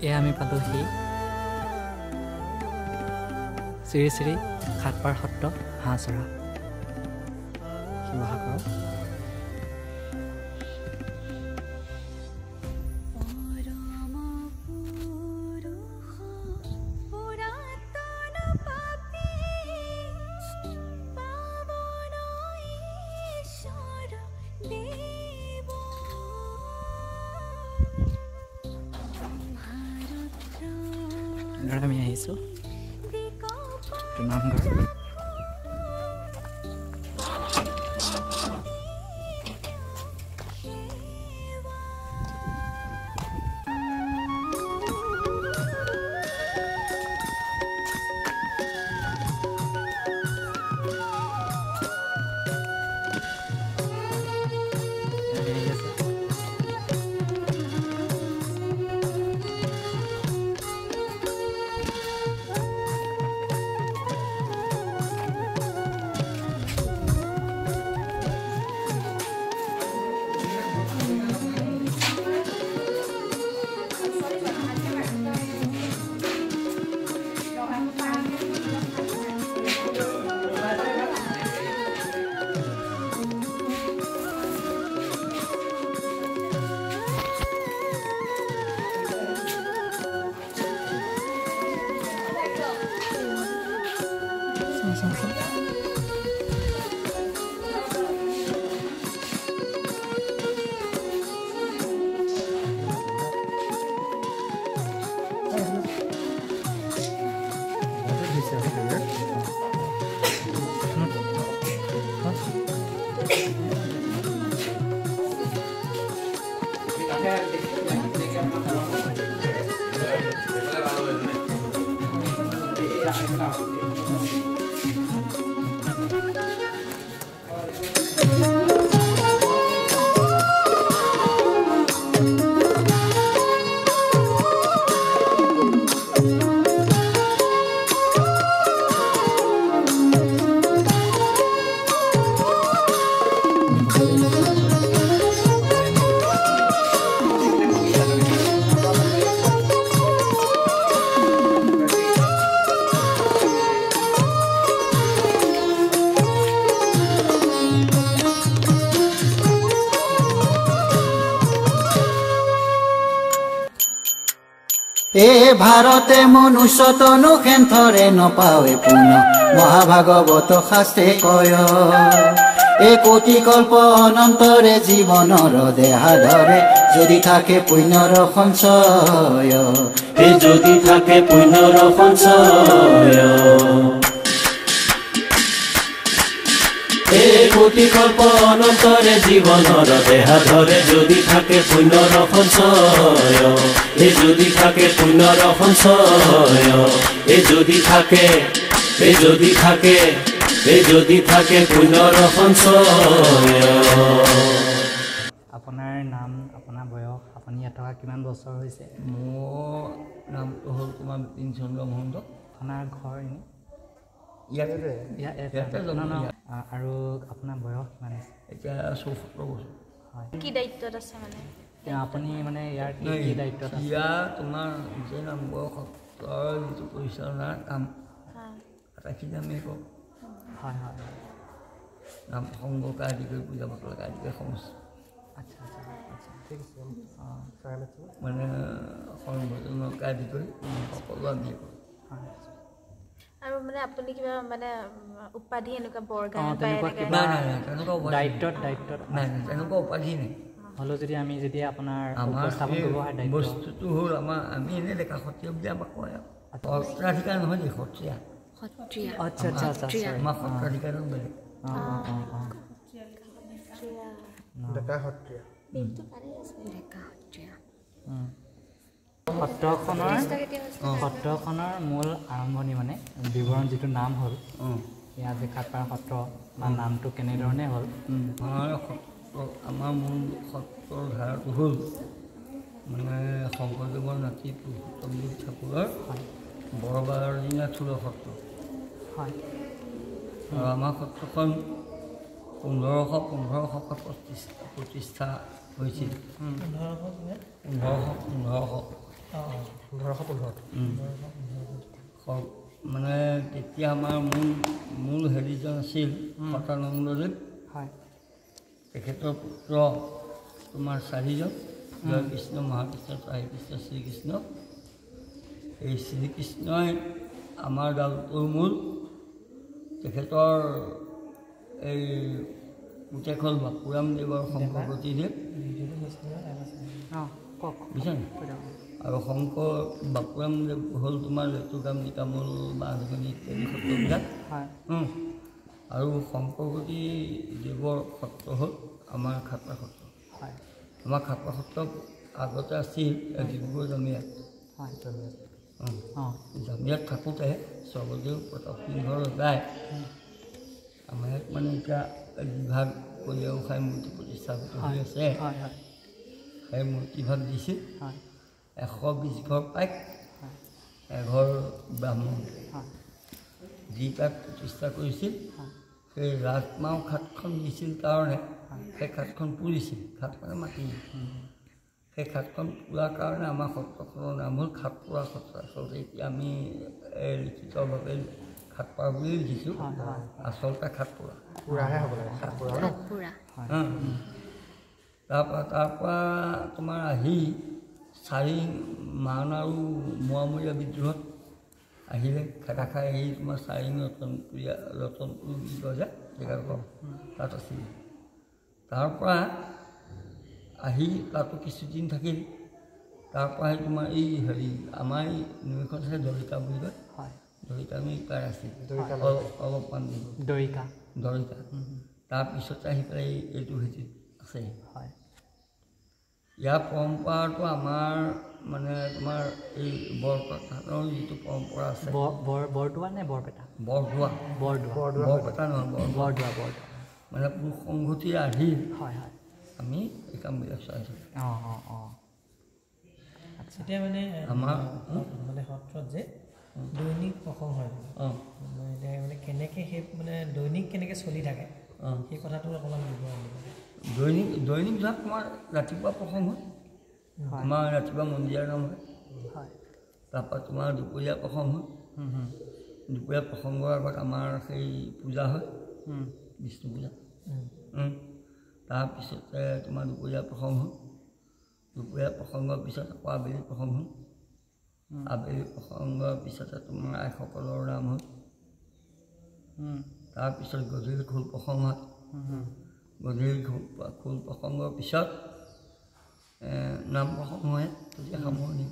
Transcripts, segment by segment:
এয়া আমি পালোহি শ্ৰী শ্ৰী ঘাটপাৰ সত্ৰ হাঁহচৰা শিৱসাগৰ। আমি আহিছোঁ নামঘৰ। এ ভাৰতে মনুষ্য তনু খেন্থৰে নপাৱে পুন মহাভাগৱত শাস্ত্ৰে কয় এ কোটি কল্প অনন্তৰে জীৱনৰ দেহা ধৰে যদি থাকে পুণ্যৰ সঞ্চয় যদি থাকে পুণ্যৰ সঞ্চয় কোটি কল্প অনন্তৰে জীৱনৰ দেহা ধৰে যদি থাকে পুণ্যৰ সঞ্চয় যদি থাকে পুণ্যৰ সঞ্চয় যদি থাকে পুণ্যৰ সঞ্চয়। আপোনাৰ নাম, আপোনাৰ বয়স, আপুনি ইয়াত থকা কিমান বছৰ হৈছে? মোৰ নামটো হ'ল তোমাৰ বিপিনচন্দ্ৰ মহন্ত। আপোনাৰ ঘৰ এনেই আৰু আপোনাৰ বয়স কিমান আছে? এতিয়া 74 বছৰ। হয়, কি দায়িত্বত আছে মানে আপুনি মানে ইয়াৰ কি দায়িত্বত আছে? ইয়াৰ তোমাৰ যে নামঘৰ সত্ৰৰ যিটো পৰিচালনাৰ কাম আটাইখিনি আমি কৰোঁ। হয় হয়, নাম সংঘকে আদি কৰি পূজা পাতলকে আদি কৰি সমস্ত। আচ্ছা আচ্ছা আচ্ছা, ঠিক আছে। মানে সংগঠনকে আদি কৰি সকলো আমি কৰোঁ। আৰু মানে আপুনি কিবা মানে উপাধি এনেকুৱা বৰগান তেনেকুৱা নাই তেনেকুৱা দায়িত্বত নাই তেনেকুৱা উপাধি নাই। হ'লেও যদি আমি যেতিয়া আপোনাৰ আমাৰ বস্তুটো হ'ল আমি এনেই ডেকা সত্ৰীয়া বুলি আমাক কয় আৰু সত্ৰাধিকাৰ নহয় দেই সত্ৰীয়া। আচ্ছা আচ্ছা আচ্ছা, আমাৰ সত্ৰাধিকাৰো বেলেগ। সত্ৰখনৰ মূল আৰম্ভণি মানে বিৱৰণ যিটো নাম হ'ল ইয়াত যে ঘাটপাৰ সত্ৰ বা নামটো কেনেধৰণে হ'ল? আমাৰ মূল সত্ৰৰ ধাৰাটো হ'ল মানে শংকৰদেৱৰ নাতি পুৰুষোত্তমদেৱ ঠাকুৰৰ বৰবাৰৰ দিনা থোৰ সত্ৰ। হয়, আৰু আমাৰ সত্ৰখন 1515 প্ৰতিষ্ঠা হৈছিল। 1500 মানে তেতিয়া আমাৰ মূল হেৰিজন আছিল সতানন্দদেৱ হয় তেখেতৰ পুত্ৰ তোমাৰ 4জন জয় কৃষ্ণ মহাকৃষ্ণ চাহি কৃষ্ণ শ্ৰীকৃষ্ণ এই শ্ৰীকৃষ্ণই আমাৰ গাঁৱটোৰ মূল তেখেতৰ এই পুতেকল বাপুৰাম দেৱৰ শংকৰগতিদেৱ অঁ কওক বুজিছানে আৰু শংকৰ বাপুৰাম দেৱ হ'ল তোমাৰ লেতুকাম নিকামল বাঁহগনি ইত্যাদি সত্ৰবিলাক হয় আৰু শংকৰগতি দেৱৰ সত্ৰ হ'ল আমাৰ খাতৰা সত্ৰ হয় আমাৰ খাতৰা সত্ৰ আগতে আছিল ডিব্ৰুগড় জামিয়াত হয় অঁ জামিয়াত থাকোঁতে স্বৰ্গদেউ প্ৰতাপ সিংহৰ ৰজাই আমাৰ ইয়াত মানে এতিয়া বিভাগ কলিয়া গোসাঁই মূৰ্তি প্ৰতিষ্ঠাপিত হৈ আছে হয় হয় সেই মূৰ্তিভাগ দিছিল হয় 120 ঘৰ পাইক এঘৰ ব্ৰাহ্মণ হয় যি তাত প্ৰতিষ্ঠা কৰিছিল হয় সেই ৰাজমাও খাটখন দিছিল কাৰণে সেই খাটখন পুৰিছিল খাট মানে মাটি সেই খাটখন পুৰাৰ কাৰণে আমাৰ সত্ৰখনৰ নাম হ'ল খাটপুৰা সত্ৰ আচলতে এতিয়া আমি লিখিতভাৱে খাটপুৰা বুলি লিখিছোঁ আচলতে খাটপুৰা পুৰাহে হ'ব লাগে তাৰপৰা তোমাৰ আহি 4 মান আৰু মোৱামৰীয়া বিদ্ৰোহত আহিলে খেদা খাই আহি তোমাৰ 4 ৰতনপুৰ বুলি কয় যে জেগাডোখৰ তাত আছিল তাৰপৰা আহি তাতো কিছুদিন থাকিল তাৰপৰা তোমাৰ এই হেৰি আমাৰ এই নৈখন আছে দৰিকা বুলি কয় দৰিকা আমি প্ৰায় আছিল অলপমান দৰিকা তাৰপিছতে আহি পেলাই এইটো হেৰি আছে হয় ইয়াৰ পৰম্পৰাটো আমাৰ মানে তোমাৰ এই বৰপেটাৰ যিটো পৰম্পৰা আছে বৰদোৱা নে বৰপেটা বৰপেটা নহয় বৰদোৱা মানে পুৰুষ সংহতিৰ আৰ্হি হয় হয় আমি এই কামবিলাক চলাইছোঁ এতিয়া মানে আমাৰ মানে সত্ৰত যে দৈনিক প্ৰসংগ হয় এতিয়া মানে কেনেকৈ সেই মানে দৈনিক কেনেকৈ চলি থাকে সেই কথাটো অকণমান বিৱৰণ দিব দৈনিক যাত তোমাৰ ৰাতিপুৱা প্ৰসংগ হয় তোমাৰ ৰাতিপুৱা মন্দিৰৰ নাম হয় তাৰপৰা তোমাৰ দুপৰীয়া প্ৰসংগ হয় দুপৰীয়া প্ৰসংগৰ আগত আমাৰ সেই পূজা হয় বিষ্ণু পূজা তাৰপিছতে তোমাৰ দুপৰীয়া প্ৰসংগ হয় দুপৰীয়া প্ৰসংগৰ পিছত আকৌ আবেলি প্ৰসংগ হয় আবেলি প্ৰসংগৰ পিছতে তোমাৰ আইসকলৰ নাম হয় তাৰপিছত গধূলি খোল প্ৰসংগ হয় গধূলি খোল প্ৰসংগৰ পিছত নাম প্ৰসংগ হয় তেতিয়া সামৰণি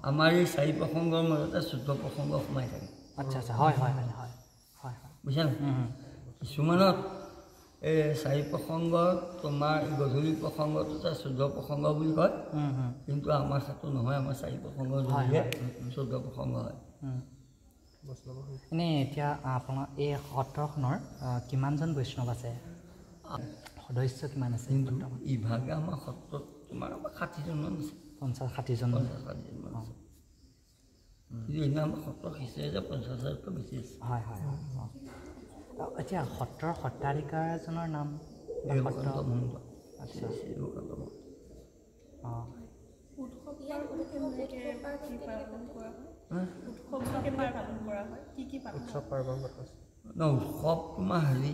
আমাৰ এই 4 প্ৰসংগৰ মাজতে 14 প্ৰসংগ সোমাই থাকে আচ্ছা হয় হয় হয় হয় বুজিছা নাই কিছুমানত এই 4 প্ৰসংগত তোমাৰ গধূলি প্ৰসংগটোতে 14 প্ৰসংগ বুলি কয় কিন্তু আমাৰ সেইটো নহয় আমাৰ 4 প্ৰসংগৰ যোগে 14 প্ৰসংগ হয় এনেই এতিয়া আপোনাৰ এই সত্ৰখনৰ কিমানজন বৈষ্ণৱ আছে সদস্য কিমান আছে ইভাগে আমাৰ সত্ৰত তোমাৰ 60জনমান আছে 50-60জন আছে কিন্তু এনে আমাৰ সত্ৰ হিচাপে যে 50,000তকৈ বেছি আছে হয় হয় এতিয়া সত্ৰৰ সত্ৰাধিকাৰজনৰ নাম উৎসৱ তোমাৰ হেৰি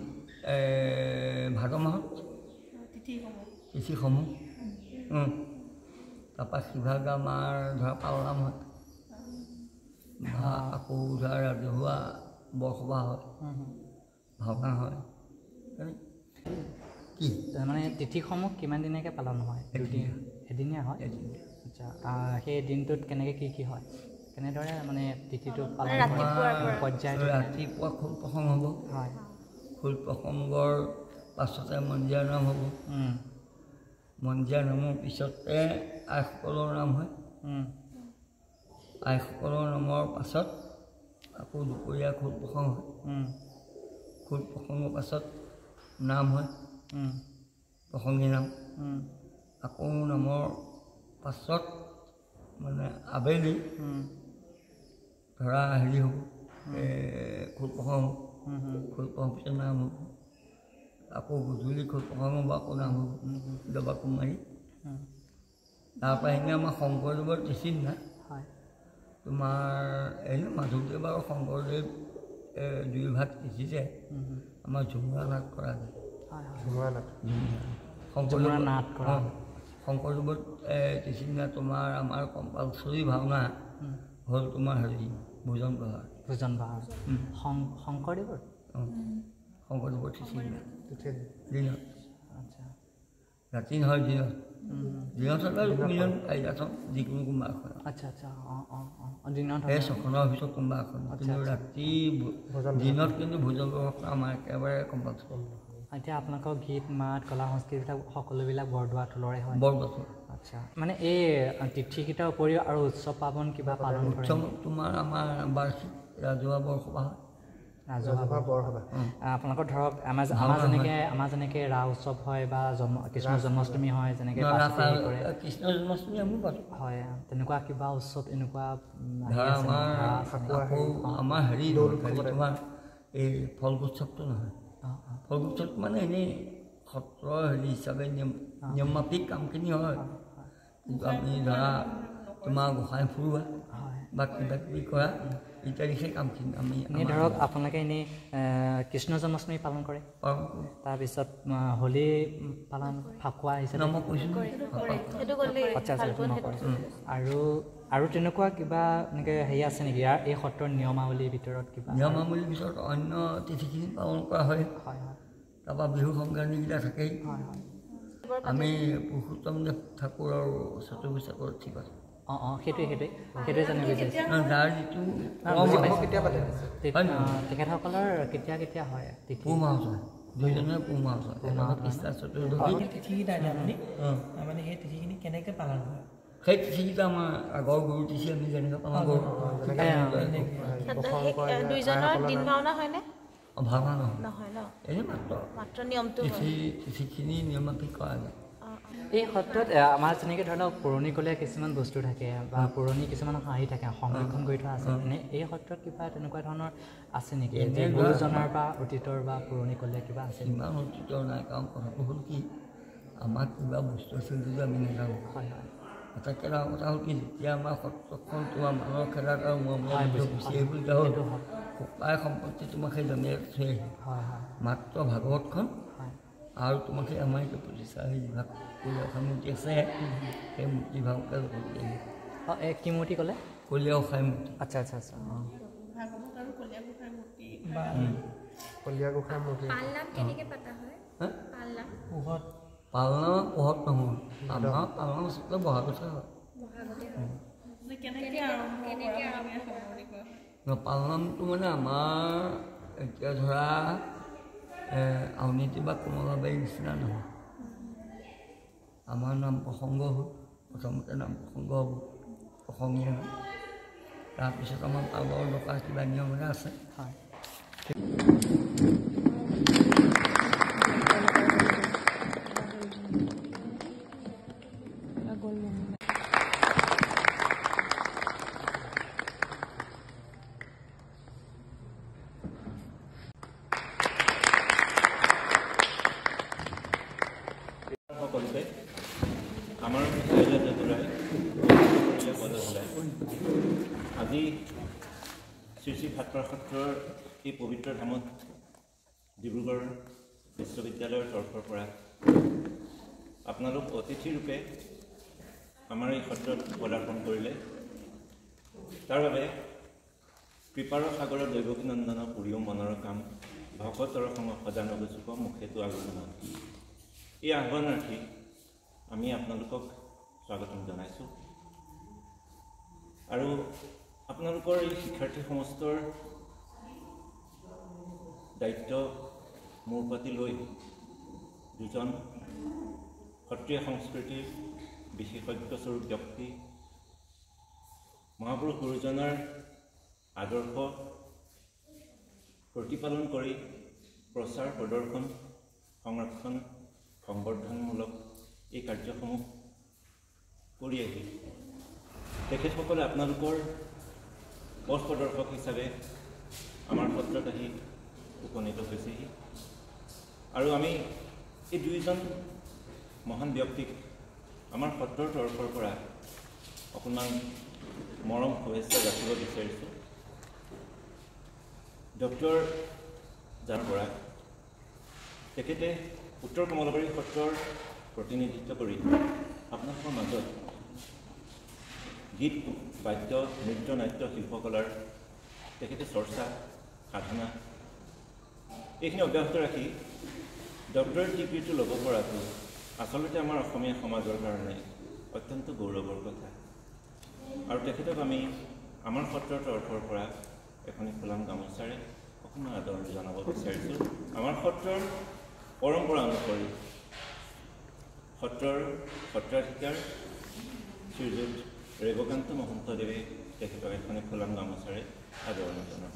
ভাদ মাহত তিথিসমূহ তাৰপৰা সিভাগ আমাৰ ধৰা পালনাম হয় আকৌ ধৰা ৰাজহুৱা বৰসভা হয় ভাওনা হয় কি মানে তিথিসমূহ কিমান দিনীয়াকৈ পালন হয় এদিনীয়া হয় আচ্ছা সেই দিনটোত কেনেকৈ কি হয় কেনেদৰে মানে তিথিটো পালন পৰ্যায় ৰাতিপুৱা খোল প্ৰসংগ হ'ব হয় খোল প্ৰসংগৰ পাছতে মন্দিৰৰ নাম হ'ব মন্দিৰৰ নামৰ পিছতে আইসকলৰ নাম হয় আইসকলৰ নামৰ পাছত আকৌ দুপৰীয়া খোল প্ৰসংগ হয় খোল প্ৰসংগৰ পাছত নাম হয় প্ৰসংগী নাম আকৌ নামৰ পাছত মানে আবেলি ধৰা হেৰি হ'ব খোল প্ৰসংগ খোল প্ৰসংগ পিছত নাম হ'ব আকৌ গধূলি খোল প্ৰসংগ হ'ব আকৌ নাম হ'ব দবা কুমাৰী তাৰপৰা এনে আমাৰ শংকৰদেৱৰ তিথিদিনা হয় তোমাৰ এনে মাধৱদেৱ আৰু শংকৰদেৱ দুই ভাগ তিথিতে আমাৰ ঝুমুৰা নাট কৰা যায় হয় হয় ঝুমুৰা নাট ঝুমুৰা নাট কৰা শংকৰদেৱত তিথিদিনা তোমাৰ আমাৰ কম্পালচৰি ভাওনা হ'ল তোমাৰ হেৰি ভোজন প্ৰহাৰ ভোজন বাহাৰ শংকৰদেৱৰ শংকৰদেৱৰ তিথিদিনা তিথিত দিনত আচ্ছা ৰাতি নহয় দিনত দিনত হ'লে মিলন পাৰিলাচোন যিকোনো কোনোবা এখন আচ্ছা আচ্ছা অঁ অঁ অঁ দিনত সেই ছখনৰ ভিতৰত কোনোবা এখন কিন্তু ৰাতি দিনত কিন্তু ভোজন প্ৰহাৰ আমাৰ একেবাৰে কম্পালচৰি এতিয়া আপোনালোকৰ গীত মাত কলা সংস্কৃতিবিলাক সকলোবিলাক বৰদোৱা থলৰে হয় বৰদোৱা আচ্ছা মানে এই তিথিকেইটাৰ উপৰিও আৰু উৎসৱ পাৰ্বণ কিবা পালন কৰে উৎসৱ তোমাৰ আমাৰ বাৰ্ষিক ৰাজহুৱা বৰসভা হয় ৰাজহুৱা বৰসভা আপোনালোকৰ ধৰক আমাৰ যেনেকৈ ৰাস উৎসৱ হয় বা কৃষ্ণ জন্মাষ্টমী হয় যেনেকৈ কৰে কৃষ্ণ জন্মাষ্টমী আমি পাতোঁ হয় তেনেকুৱা কিবা উৎসৱ এনেকুৱা ধৰা আমাৰ হেৰি তোমাৰ এই ফলগোৎসৱটো নহয় ফলগোৎসৱটো মানে এনেই সত্ৰৰ হেৰি হিচাপে নিয়ম মাফিক কামখিনি হয় কিন্তু আমি ধৰা তোমাৰ গোসাঁই ফুৰোৱা বা কিবা কিবি কৰা ইত্যাদি সেই কামখিনি আমি এনেই ধৰক আপোনালোকে এনেই কৃষ্ণ জন্মাষ্টমী পালন কৰে তাৰপিছত হোলী পালন ফাকুৱা হিচাপে মই কৈছোঁ আচ্ছা আচ্ছা নকৰে আৰু তেনেকুৱা কিবা এনেকৈ হেৰি আছে নেকি ইয়াৰ এই সত্ৰৰ নিয়মাৱলীৰ ভিতৰত কিবা নিয়মাৱলীৰ ভিতৰত অন্য তিথিখিনি পালন কৰা হয় হয় হয় তাৰপৰা বিহু সংক্ৰান্তিকেইটা থাকেই হয় হয় আমি পুৰুষোত্তম দেৱ ঠাকুৰ আৰু চতুৰ্ভুজাকৰ ঠিক আছে অঁ অঁ সেইটোৱে জানিব বিচাৰিছোঁ যাৰ যিটো কেতিয়া পাতে তেখেতসকলৰ কেতিয়া হয় তিথি পুহ মাহত হয় দুইজনে পুহ মাহত হয় কৃষ্ণ চতুৰ্দশী তিথিকেইটা এতিয়া আপুনি মানে সেই তিথিখিনি কেনেকৈ পালন কৰে সেই তিথিকেইটা আমাৰ আগৰ গুৰু তিথি আমি যেনেকৈ পালন কৰোঁ দুইজনৰ দিন ভাওনা হয়নে ভাওনা নহয় নহয় ন এনেই মাত্ৰ নিয়মটো তিথিখিনি নিয়মাফিক কৰা যায় এই সত্ৰত আমাৰ যেনেকৈ ধৰি লওক পুৰণিকলীয়া কিছুমান বস্তু থাকে বা পুৰণি কিছুমান হাঁহি থাকে সংৰক্ষণ কৰি থোৱা আছে এনে এই সত্ৰত কিবা তেনেকুৱা ধৰণৰ আছে নেকি যে গুৰুজনাৰ বা অতীতৰ বা পুৰণিকলীয়া কিবা আছে ইমান অতীতৰ নাই কাৰণ কথাটো হ'ল কি আমাৰ কিবা বস্তু আছিল যদি আমি নাজানো হয় হয় আটাইতকৈ ডাঙৰ কথা হ'ল কি যেতিয়া আমাৰ সত্ৰখন তোমাৰ মানুহৰ খেলাত আৰু গুচি আহিব লগা হ'ল প্ৰায় সম্পত্তি তোমাক সেই জমিয়ে থৈ আহিল হয় হয় মাত্ৰ ভাগৱতখন হয় আৰু তোমাক সেই আমাৰ এতিয়া প্ৰতিষ্ঠা সেই যিভাগ কলীয়া মূৰ্তি আছে সেই মূৰ্তিভাগকে লৈ আহিল অঁ এই কি মূৰ্তি ক'লে কলীয়া গোসাঁই মূৰ্তি আচ্ছা আচ্ছা আচ্ছা অঁ কলীয়া গোসাঁই মূৰ্তি পালনাম পোহত নহয় আমাৰ পালনাম আচলতে বহাগতে হয় পালনামটো মানে আমাৰ এতিয়া ধৰা আউনীতি বা কমলাবাৰীৰ নিচিনা নহয় আমাৰ নাম প্ৰসংগ হ'ল প্ৰথমতে নাম প্ৰসংগ হ'ব প্ৰসংগীয়া নাম তাৰপিছত আমাৰ পালৰ ডকা কিবা নিয়ম এটা আছে হয় সকলোকে আমাৰ আজি শ্ৰী শ্ৰী ভাটপাৰা সত্ৰৰ এই পবিত্ৰ ধামত ডিব্ৰুগড় বিশ্ববিদ্যালয়ৰ তৰফৰ পৰা আপোনালোক অতিথিৰূপে আমাৰ এই সত্ৰত পদাৰ্পণ কৰিলে তাৰ বাবে কৃপাৰ সাগৰৰ দৈৱকী নন্দন পুৰীয় মনৰ কাম ভকতৰ সং সজানব চুক মুখেতো আগমন এই আহ্বানাৰ্থী আমি আপোনালোকক স্বাগতম জনাইছোঁ আৰু আপোনালোকৰ এই শিক্ষাৰ্থী সমষ্টিৰ দায়িত্ব মূৰ পাতি লৈ দুজন সত্ৰীয়া সংস্কৃতিৰ বিশেষজ্ঞস্বৰূপ ব্যক্তি মহাপুৰুষ গুৰুজনাৰ আদৰ্শ প্ৰতিপালন কৰি প্ৰচাৰ প্ৰদৰ্শন সংৰক্ষণ সংবৰ্ধনমূলক এই কাৰ্যসমূহ কৰি আহি তেখেতসকলে আপোনালোকৰ পথ প্ৰদৰ্শক হিচাপে আমাৰ সত্ৰত আহি উপনীত হৈছেহি আৰু আমি এই দুইজন মহান ব্যক্তিক আমাৰ সত্ৰৰ তৰফৰ পৰা অকণমান মৰম শুভেচ্ছা যাচিব বিচাৰিছোঁ। ডক্টৰ জাৰ বৰা তেখেতে উত্তৰ কমলাবাৰী সত্ৰৰ প্ৰতিনিধিত্ব কৰি আপোনালোকৰ মাজত গীত বাদ্য নৃত্য নাট্য শিল্পকলাৰ তেখেতে চৰ্চা সাধনা এইখিনি অব্যাহত ৰাখি ডক্টৰেট ডিগ্ৰীটো ল'ব পৰাটো আচলতে আমাৰ অসমীয়া সমাজৰ কাৰণে অত্যন্ত গৌৰৱৰ কথা। আৰু তেখেতক আমি আমাৰ সত্ৰৰ তৰফৰ পৰা এখনি ফুলাম গামোচাৰে অকণমান আদৰণি জনাব বিচাৰিছোঁ। আমাৰ সত্ৰৰ পৰম্পৰা অনুসৰি সত্ৰাধিকাৰ শ্ৰীযুত ৰেবকান্ত মহন্তদেৱে তেখেতক এখনি ফুলাম গামোচাৰে আদৰণি জনাব।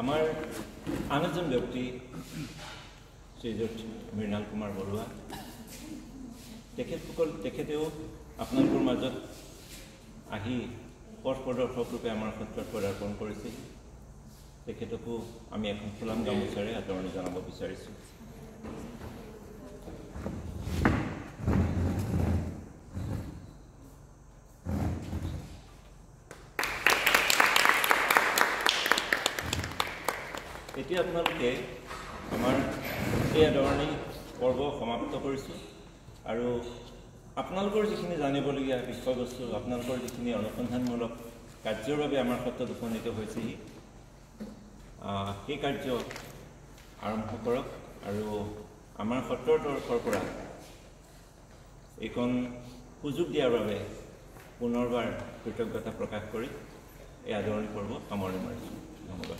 আমাৰ আন এজন ব্যক্তি শ্ৰীযুত মৃণাল কুমাৰ বৰুৱা তেখেতেও আপোনালোকৰ মাজত আহি পথ প্ৰদৰ্শক ৰূপে আমাৰ সত্ৰত পদাৰ্পণ কৰিছিল। তেখেতকো আমি এখন ফুলাম গামোচাৰে আদৰণি জনাব বিচাৰিছোঁ। এতিয়া আপোনালোকে আমাৰ এই আদৰণি পৰ্ব সমাপ্ত কৰিছোঁ আৰু আপোনালোকৰ যিখিনি জানিবলগীয়া বিষয়বস্তু আপোনালোকৰ যিখিনি অনুসন্ধানমূলক কাৰ্যৰ বাবে আমাৰ সত্ৰত উপনীত হৈছেহি সেই কাৰ্য আৰম্ভ কৰক আৰু আমাৰ সত্ৰৰ তৰফৰ পৰা এইখন সুযোগ দিয়াৰ বাবে পুনৰবাৰ কৃতজ্ঞতা প্ৰকাশ কৰি এই আদৰণি পৰ্ব সামৰণি মাৰিছোঁ। ধন্যবাদ।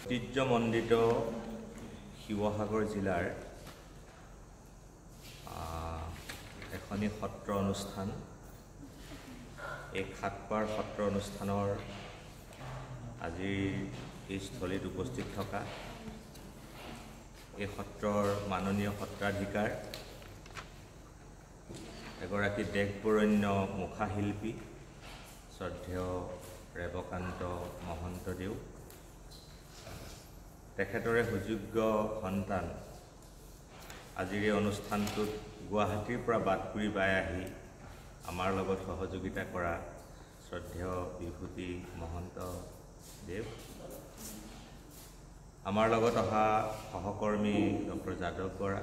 ঐতিহ্যমণ্ডিত শিৱসাগৰ জিলাৰ এখনি সত্ৰ অনুষ্ঠান, এই সাতপাৰ সত্ৰ অনুষ্ঠানৰ আজিৰ এই স্থলীত উপস্থিত থকা এই সত্ৰৰ মাননীয় সত্ৰাধিকাৰ এগৰাকী দেশবৰেণ্য মুখাশিল্পী শ্ৰদ্ধেয় ৰেবকান্ত মহন্তদেউ, তেখেতৰে সুযোগ্য সন্তান আজিৰ এই অনুষ্ঠানটোত গুৱাহাটীৰ পৰা বাটকুৰি বাই আহি আমাৰ লগত সহযোগিতা কৰা শ্ৰদ্ধেয় বিভূতি মহন্ত দেৱ, আমাৰ লগত অহা সহকৰ্মী ডক্টৰ যাদৱ বৰা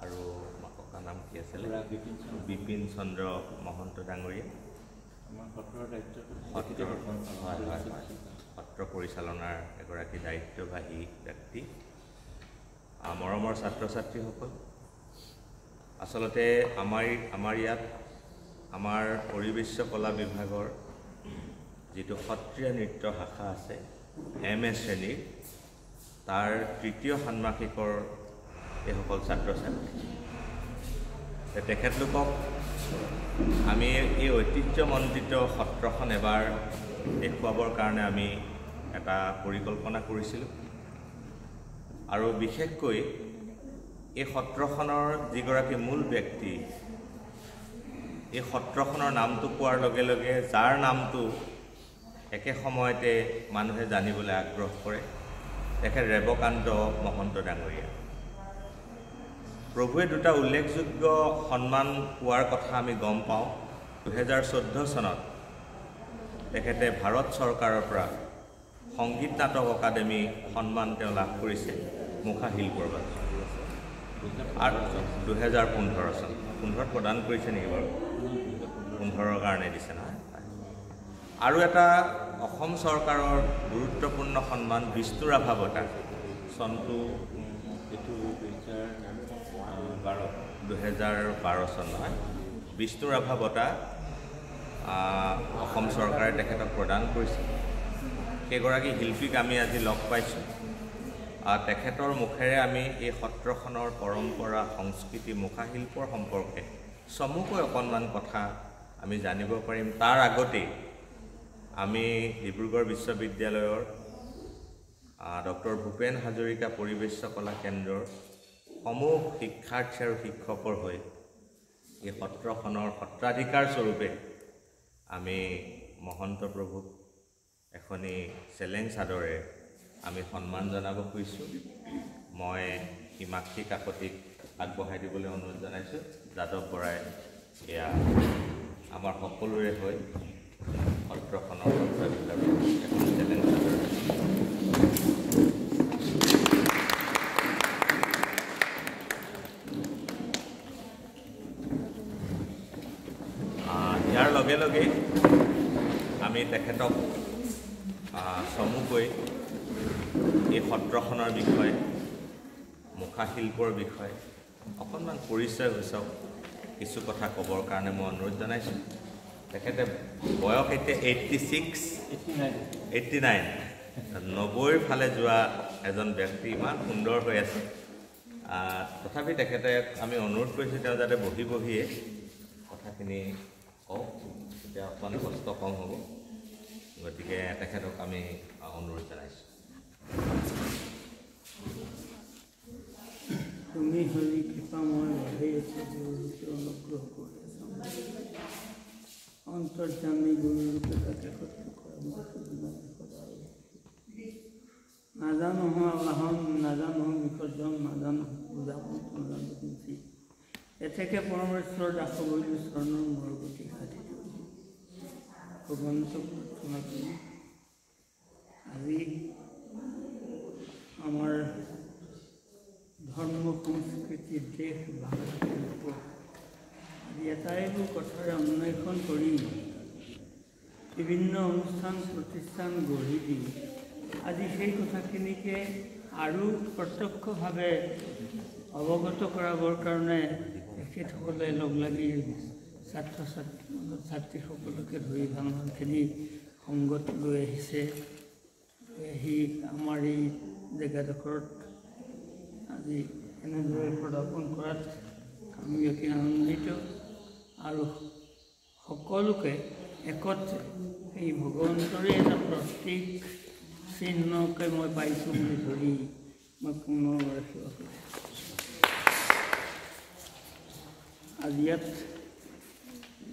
আৰু ককা নাম কি আছিলে বিপিন চন্দ্ৰ মহন্ত ডাঙৰীয়া, সত্ৰ পৰিচালনাৰ এগৰাকী দায়িত্ববাহী ব্যক্তি, মৰমৰ ছাত্ৰ ছাত্ৰীসকল, আচলতে আমাৰ ইয়াত আমাৰ পৰিবেশ্য কলা বিভাগৰ যিটো সত্ৰীয়া নৃত্য শাখা আছে MA শ্ৰেণীৰ তাৰ তৃতীয় ষান্মাসিকৰ এইসকল ছাত্ৰ ছাত্ৰী, তেখেতলোকক আমি এই ঐতিহ্যমণ্ডিত সত্ৰখন এবাৰ দেখুৱাবৰ কাৰণে আমি এটা পৰিকল্পনা কৰিছিলোঁ আৰু বিশেষকৈ এই সত্ৰখনৰ যিগৰাকী মূল ব্যক্তি, এই সত্ৰখনৰ নামটো পোৱাৰ লগে লগে যাৰ নামটো একে সময়তে মানুহে জানিবলৈ আগ্ৰহ কৰে তেখেত ৰেবকান্ত মহন্ত ডাঙৰীয়া। প্ৰভুৱে দুটা উল্লেখযোগ্য সন্মান পোৱাৰ কথা আমি গম পাওঁ। 2014 চনত তেখেতে ভাৰত চৰকাৰৰ পৰা সংগীত নাটক একাডেমী সন্মান তেওঁ লাভ কৰিছে মুখাশিল্পৰ বাবে। আৰু 2015 চন 15 প্ৰদান কৰিছে নেকি বাৰু? 15ৰ কাৰণে দিছে নহয়। আৰু এটা অসম চৰকাৰৰ গুৰুত্বপূৰ্ণ সন্মান বিষ্ণুৰাভা বঁটা চনটো 2012 চন নহয়, বিষ্ণুৰাভা বঁটা অসম চৰকাৰে তেখেতক প্ৰদান কৰিছে। সেইগৰাকী শিল্পীক আমি আজি লগ পাইছোঁ। তেখেতৰ মুখেৰে আমি এই সত্ৰখনৰ পৰম্পৰা সংস্কৃতি মুখাশিল্পৰ সম্পৰ্কে চমুকৈ অকণমান কথা আমি জানিব পাৰিম। তাৰ আগতেই আমি ডিব্ৰুগড় বিশ্ববিদ্যালয়ৰ ডক্টৰ ভূপেন হাজৰিকা পৰিবেশ্য কলা কেন্দ্ৰৰ সমূহ শিক্ষাৰ্থী আৰু শিক্ষকৰ হৈ এই সত্ৰখনৰ সত্ৰাধিকাৰ স্বৰূপে আমি মহন্ত প্ৰভুক এখনি চেলেং চাদৰে আমি সন্মান জনাব খুজিছোঁ। মই হিমাক্ষী কাকতিক আগবঢ়াই দিবলৈ অনুৰোধ জনাইছোঁ। যাদৱ বৰাই এয়া আমাৰ সকলোৰে হৈ সত্ৰখনৰ সত্ৰাধিকাৰ এখন চেলেং চাদৰ ইয়াৰ লগে লগে আমি তেখেতক চমুকৈ এই সত্ৰখনৰ বিষয়ে মুখাশিল্পৰ বিষয়ে অকণমান পৰিচয় হৈছক কিছু কথা ক'বৰ কাৰণে মই অনুৰোধ জনাইছোঁ। তেখেতে বয়স এতিয়া 89 90ৰ ফালে যোৱা এজন ব্যক্তি ইমান সুন্দৰ হৈ আছে। তথাপি তেখেতে আমি অনুৰোধ কৰিছোঁ তেওঁ যাতে বহি বহিয়ে কথাখিনি কওক, তেতিয়া অকণমান কষ্ট কম হ'ব। গতিকে তেখেতক আমি অনুৰোধ জনাইছোঁ। তুমি হৰি কৃপাময় ভাবে গুৰুৰূপে অনুগ্ৰহ কৰি অন্তৰ্যামী গুৰুৰূপে তাকে সত্য কৰা নাজানো আহন নাজানো বিসৰ্জন নাজানো বুজাবন নাজানো কিঞ্চি এতেকে পৰমেশ্বৰ দাস বৈলো চৰণৰ মৰগতি সাধি ভগৱন্তক প্ৰাৰ্থনা কৰি আজি আমাৰ ধৰ্ম সংস্কৃতি দেশ ভাষা শিল্প আদি এটাইবোৰ কথাৰে অন্বেষণ কৰি বিভিন্ন অনুষ্ঠান প্ৰতিষ্ঠান গঢ়ি দি আজি সেই কথাখিনিকে আৰু প্ৰত্যক্ষভাৱে অৱগত কৰাবৰ কাৰণে তেখেতসকলে লগ লাগি ছাত্ৰ ছাত্ৰীসকলকে ধৰি ভালমানখিনি সংগত লৈ আহিছে। আহি আমাৰ এই জেগাডোখৰত আজি এনেদৰে প্ৰদৰ্শন কৰাত আমি অতি আনন্দিত আৰু সকলোকে একত্ৰে এই ভগৱন্তৰে এটা প্ৰতীক চিহ্নকে মই পাইছোঁ বুলি ধৰি মই পুনৰ ৰাখিব খুজিছোঁ। আজি ইয়াত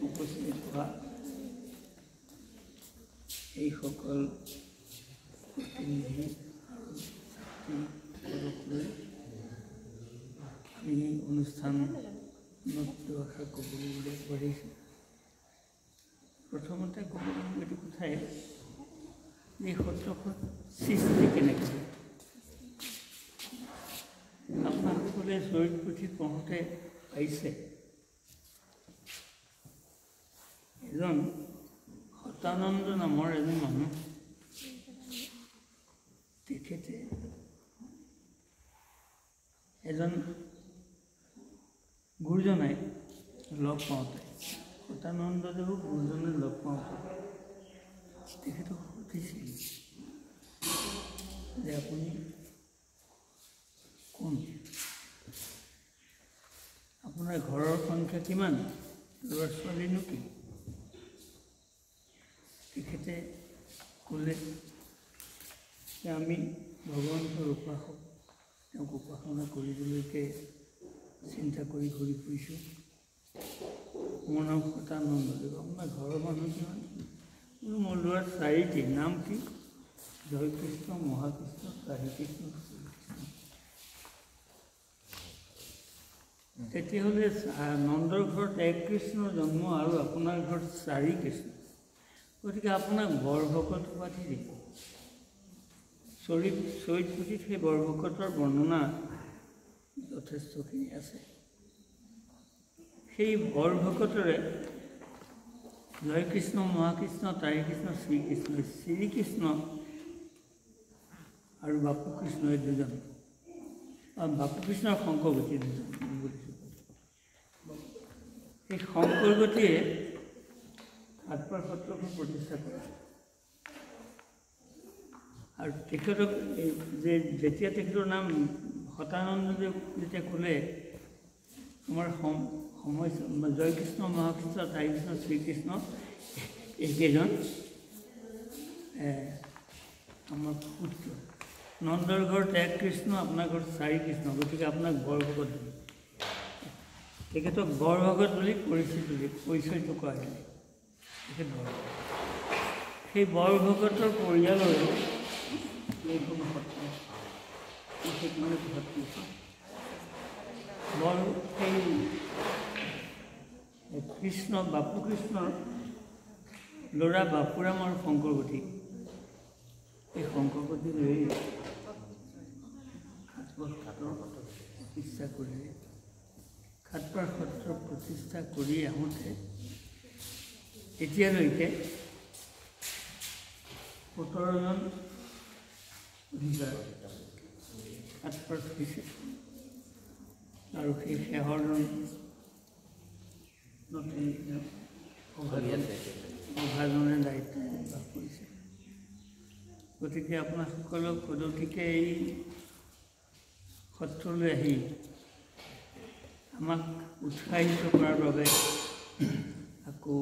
উপস্থিত হোৱা এইসকল প্ৰতিনিধি এই অনুষ্ঠানত দুআষাৰ ক'বলৈ পাৰিছোঁ। প্ৰথমতে ক'বলৈ এইটো কথাই এই সত্ৰখন সৃষ্টি কেনেকৈ আপোনাসকলে চৰিতপুথি পঢ়োঁতে পাইছে এজন সতানন্দ নামৰ এজন মানুহ তেখেতে এজন গুৰুজনাই লগ পাওঁতে সতানন্দদেৱক গুৰুজনে লগ পাওঁতে তেখেতক সুধিছিল যে আপুনি কোন, আপোনাৰ ঘৰৰ সংখ্যা কিমান, ল'ৰা ছোৱালীনো কি? তেখেতে ক'লে যে আমি ভগৱন্তৰ উপাসক, তেওঁক উপাসনা কৰিবলৈকে চিন্তা কৰি ঘূৰি ফুৰিছোঁ। মোৰ নাম সতানন্দদেৱ। আপোনাৰ ঘৰৰ মানুহ কিমান? মোৰ ল'ৰা 4টি। নাম কি? জয়কৃষ্ণ, মহাকৃষ্ণ, কালীকৃষ্ণ। তেতিয়াহ'লে নন্দৰ ঘৰত 1 কৃষ্ণৰ জন্ম আৰু আপোনাৰ ঘৰত 4 কৃষ্ণ। গতিকে আপোনাক বৰভকত উপাধি দিব। চৰিতপুথিত সেই বৰভকতৰ বৰ্ণনা যথেষ্টখিনি আছে। সেই বৰভকতৰে জয়কৃষ্ণ, মহাকৃষ্ণ, তাৰিকৃষ্ণ, শ্ৰীকৃষ্ণ আৰু বাপুকৃষ্ণ এই দুজন, বাপুকৃষ্ণৰ শংকৰগতি দুজন বুলিছোঁ। সেই শংকৰগতিয়ে সাতবাৰ সত্ৰখন প্ৰতিষ্ঠা কৰে আৰু তেখেতক যেতিয়া তেখেতৰ নাম সতানন্দদেৱ যেতিয়া ক'লে আমাৰ সময় জয়কৃষ্ণ, মহাকৃষ্ণ, তাৰিকৃষ্ণ, শ্ৰীকৃষ্ণ এইকেইজন আমাৰ পুত্ৰ। নন্দৰ ঘৰত 1 কৃষ্ণ, আপোনাৰ ঘৰত 4 কৃষ্ণ, গতিকে আপোনাক বৰভগত দিলে। তেখেতক বৰভগত বুলি পৰিচয়টো কোৱা হৈছিলে। তেখেত বৰভগত। সেই বৰভগতৰ পৰিয়ালৰো এইখন সত্ৰ বিশেষ মানে সত্ৰ সেই কৃষ্ণ বাপু কৃষ্ণৰ ল'ৰা বাপুৰাম আৰু শংকৰগতি, এই শংকৰগতি লৈ খাটপাৰ প্ৰতিষ্ঠা কৰিলে। খাটপাৰ সত্ৰ প্ৰতিষ্ঠা কৰি আহোঁতে এতিয়ালৈকে 17জন অধিকাৰ খাটপাৰত হৈছে আৰু সেই শেহৰজন অভাজনে দায়িত্ব লাভ কৰিছে। গতিকে আপোনাসকলক পদতিকে এই সত্ৰলৈ আহি আমাক উৎসাহিত কৰাৰ বাবে আকৌ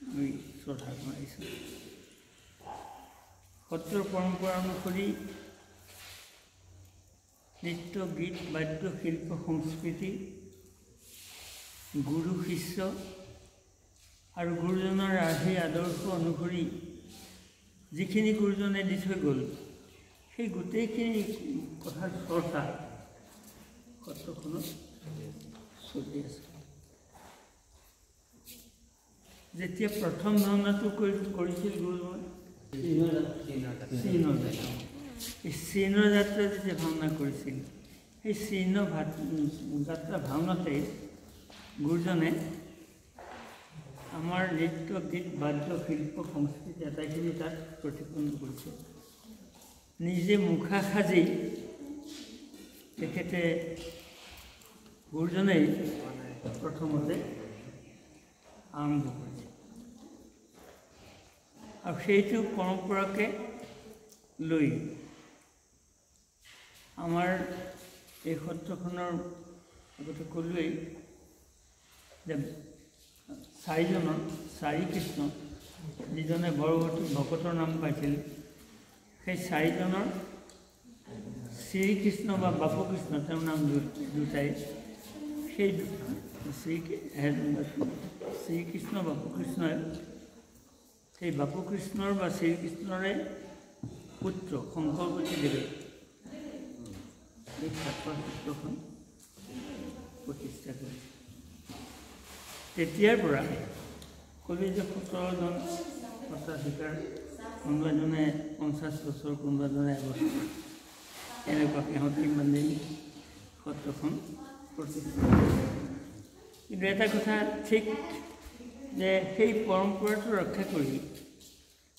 আমি শ্ৰদ্ধা জনাইছোঁ। সত্ৰৰ পৰম্পৰা অনুসৰি নৃত্য, গীত, বাদ্য, শিল্প, সংস্কৃতি, গুৰু শিষ্য আৰু গুৰুজনৰ আৰ্হি আদৰ্শ অনুসৰি যিখিনি গুৰুজনে দি থৈ গ'ল, সেই গোটেইখিনি কথাৰ চৰ্চা সত্ৰখনত চলি আছে। যেতিয়া প্ৰথম ভাওনাটো কৰিছিল গুৰুজনে এই চীনৰ যাত্ৰা যেতিয়া ভাওনা কৰিছিল, সেই চীনৰ যাত্ৰা ভাওনাতে গুৰুজনে আমাৰ নৃত্য, গীত, বাদ্য, শিল্প, সংস্কৃতি আটাইখিনি তাত প্ৰতিফলন কৰিছে। নিজে মুখা সাজি তেখেতে গুৰুজনেই প্ৰথমতে আৰম্ভ কৰিছে আৰু সেইটো পৰম্পৰাকে লৈ আমাৰ এই সত্ৰখনৰ আগতে ক'লোৱেই যে 4 কৃষ্ণ যিজনে ভকতৰ নাম পাইছিল, সেই 4জনৰ শ্ৰীকৃষ্ণ বা বাপু কৃষ্ণ তেওঁৰ নাম দুটাই। সেই শ্ৰীকৃষ্ণ বাপু কৃষ্ণই সেই বাপু কৃষ্ণৰ বা শ্ৰীকৃষ্ণৰে পুত্ৰ শংকৰগতি দেৱে এই খাটপাৰ সত্ৰখন প্ৰতিষ্ঠা কৰিছে। তেতিয়াৰ পৰা ক'লে যে 17জন সত্ৰাধিকাৰ, কোনোবাজনে 50 বছৰ, কোনোবাজনে 1 বছৰ, এনেকুৱাকৈ সিহঁতে মানে সত্ৰখন প্ৰতিষ্ঠা কৰিছে। কিন্তু এটা কথা ঠিক যে সেই পৰম্পৰাটো ৰক্ষা কৰি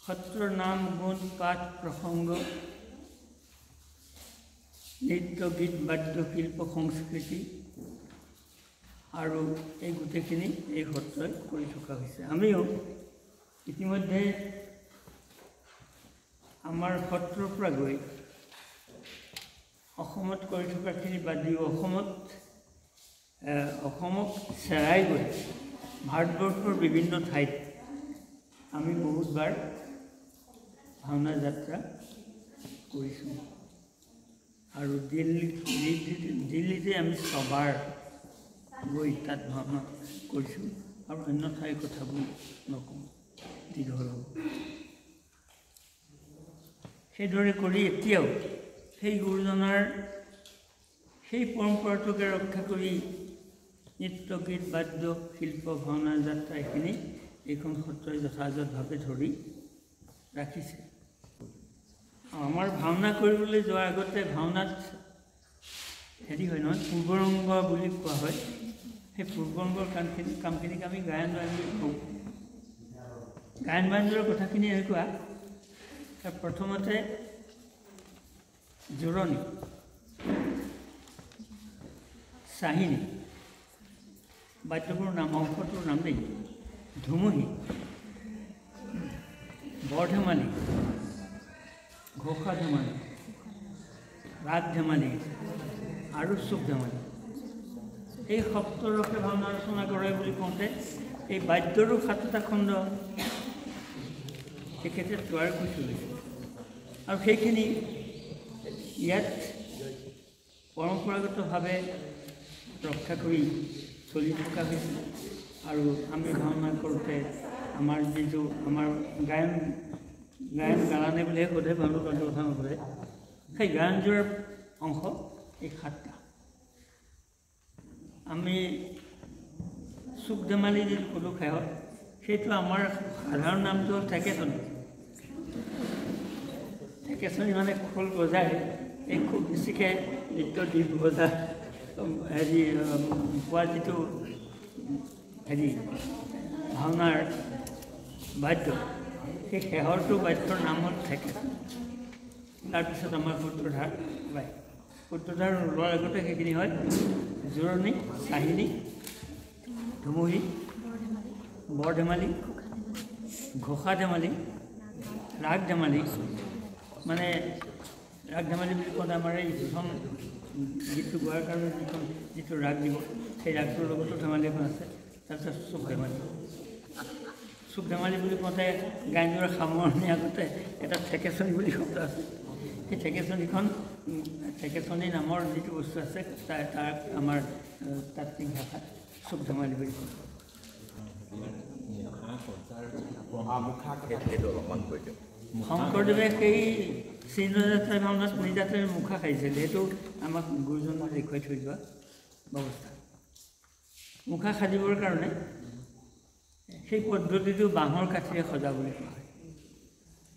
সত্ৰৰ নাম, গুণ, পাঠ, প্ৰসংগ, নৃত্য, গীত, বাদ্য, শিল্প, সংস্কৃতি আৰু এই গোটেইখিনি এই সত্ৰই কৰি থকা হৈছে। আমিও ইতিমধ্যে আমাৰ সত্ৰৰ পৰা গৈ অসমত কৰি থকাখিনি বাদ দি অসমক চেৰাই গৈ ভাৰতবৰ্ষৰ বিভিন্ন ঠাইত আমি বহুতবাৰ ভাওনা যাত্ৰা কৰিছোঁ আৰু দিল্লীতে আমি ছবাৰ গৈ তাত ভাওনা কৰিছোঁ আৰু অন্য ঠাইৰ কথাবোৰ নকওঁ, দীঘল হ'ব। সেইদৰে কৰি এতিয়াও সেই গুৰুজনাৰ সেই পৰম্পৰাটোকে ৰক্ষা কৰি নৃত্য, গীত, বাদ্য, শিল্প, ভাওনা যাত্ৰা এইখিনি এইখন সত্ৰই যথাযথভাৱে ধৰি ৰাখিছে। আমাৰ ভাওনা কৰিবলৈ যোৱাৰ আগতে ভাওনাত হেৰি হয় নহয়, পূৰ্বৰংগ বুলি কোৱা হয়। সেই পূৰ্বৰংগৰ কামখিনিক আমি গায়ন বায়ন বুলি কওঁ। গায়ন বায়নৰ কথাখিনি এনেকুৱা, প্ৰথমতে জোৰণি, চাহিনী, বাদ্যবোৰ নাম, অংশটোৰ নাম দেই, ধুমুহী, বৰ ধেমালি, ঘোষা ধেমালি, ৰাগ ধেমালি আৰু চুক ধেমালি, এই সপ্তৰসে ভাওনা ৰচনা কৰে বুলি কওঁতে এই বাদ্যৰো 7টা খণ্ড তেখেতে তৈয়াৰ কৰি তুলিছে আৰু সেইখিনি ইয়াত পৰম্পৰাগতভাৱে ৰক্ষা কৰি চলি থকা হৈছে আৰু আমি ভাওনা কৰোঁতে আমাৰ যিটো আমাৰ গায়ন গালানে বুলিহে সোধে ভাওনা কথা নকৰে সেই গায়নযোৰৰ অংশ এই 7টা আমি চুক ধেমালি যিটো ক'লোঁ শেহত সেইটো আমাৰ সাধাৰণ নামটো হ'ল ঠেকেচনি ঠেকেচনি মানে খোল বজাই এই খুব বেছিকৈ নৃত্য দ্বীপ বজা হেৰি পোৱা যিটো হেৰি ভাওনাৰ বাদ্য সেই শেহৰটো বাদ্যৰ নাম হ'ল ঠেকেচনি তাৰপিছত আমাৰ সূত্ৰধাৰ ওলায় সূত্ৰধাৰ ওলোৱাৰ আগতে সেইখিনি হয় জোৰণি কাহিনী ধুমুহী বৰ ধেমালি ঘোষা ধেমালি ৰাগ ধেমালি মানে ৰাগ ধেমালি বুলি ক'লে আমাৰ এই প্ৰথম গীতটো গোৱাৰ কাৰণে যিটো ৰাগ দিব সেই ৰাগটোৰ লগতো ধেমালি এখন আছে তাৰপিছত চুক ধেমালি বুলি কওঁতে গায়নযোৰৰ সামৰণি আগতে এটা ঠেকেচনি বুলি শব্দ আছে সেই ঠেকেচনি নামৰ যিটো বস্তু আছে তাৰ আমাৰ তাত্ত্বিক ভাষাত চুক ধেমালি বুলি কয় শংকৰদেৱে সেই চিহ্নযাত্ৰা ভাওনাত নিজাতে মুখা খাইছিল সেইটো আমাক গুৰুজনে দেখুৱাই থৈ যোৱা ব্যৱস্থা মুখা সাজিবৰ কাৰণে সেই পদ্ধতিটো বাঁহৰ কাঠিৰে সজা বুলি কোৱা হয়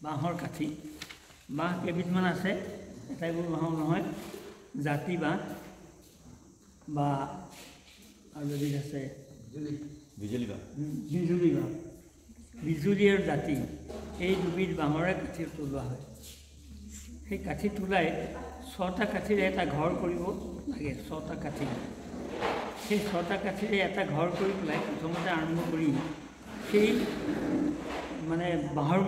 বাঁহৰ কাঠি বাঁহ কেইবিধমান আছে এটাইবোৰ বাঁহ নহয় জাতি বাঁহ বা আৰু যদি আছে বিজুলী বাঁহ বিজুলী আৰু জাতি এই দুবিধ বাঁহৰে কাঠি তোলোৱা হয় সেই কাঠি তোলাই 6টা কাঠিৰে এটা ঘৰ কৰিব লাগে 6টা কাঠি সেই 6টা কাঠিৰে এটা ঘৰ কৰি পেলাই প্ৰথমতে আৰম্ভ কৰি সেই মানে বাঁহৰ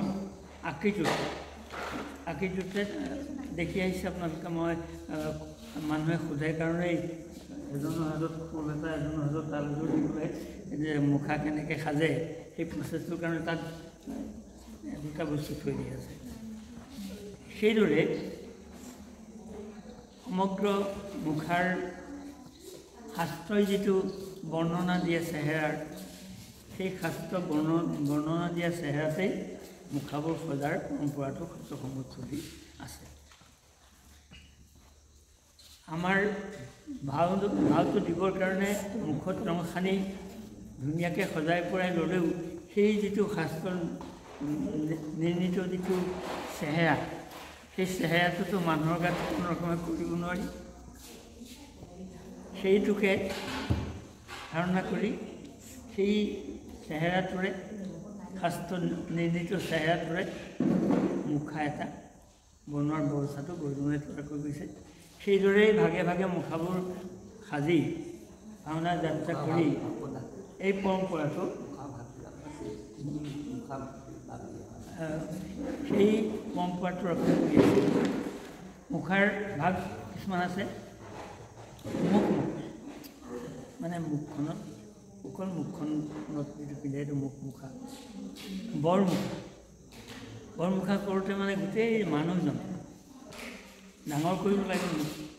আকৃতিটোতে দেখি আহিছে আপোনালোকে মই মানুহে সোধে কাৰণেই এজনৰ হাতত ফুল এটা এজনৰ হাতত তালযোৰ দি পেলাই যে মুখা কেনেকৈ সাজে সেই প্ৰচেছটোৰ কাৰণে তাত 2টা বস্তু থৈ দিয়া আছে সেইদৰে সমগ্ৰ মুখাৰ শাস্ত্ৰই যিটো বৰ্ণনা দিয়ে চেহেৰাৰ সেই শাস্ত্ৰ বৰ্ণনা দিয়া চেহেৰাতেই মুখাবোৰ সজাৰ পৰম্পৰাটো সত্ৰসমূহত চলি আছে আমাৰ ভাওটো দিবৰ কাৰণে মুখত ৰং সানি ধুনীয়াকৈ সজাই পৰাই ল'লেও সেই যিটো শাস্ত্ৰ নিৰ্ণিত যিটো চেহেৰা সেই চেহেৰাটোতো মানুহৰ গাত কোনো ৰকমে কৰিব নোৱাৰি সেইটোকে ধাৰণা কৰি সেই চেহেৰাটোৰে শাস্ত্ৰ নিৰ্ণিত চেহেৰাটোৰে মুখা এটা বনোৱাৰ ব্যৱস্থাটো গুৰুজনাই তৈয়াৰ কৰি গৈছে সেইদৰেই ভাগে ভাগে মুখাবোৰ সাজি ভাওনা যাত্ৰা কৰি এই পৰম্পৰাটো সেই পৰম্পৰাটো ৰক্ষা কৰি আছে মুখাৰ ভাগ কিছুমান আছে মুখ মানে মুখখনত অকল মুখখনত যিটো পিন্ধে সেইটো মুখা বৰমুখা কৰোঁতে মানে গোটেই মানুহজন ডাঙৰ কৰিব লাগে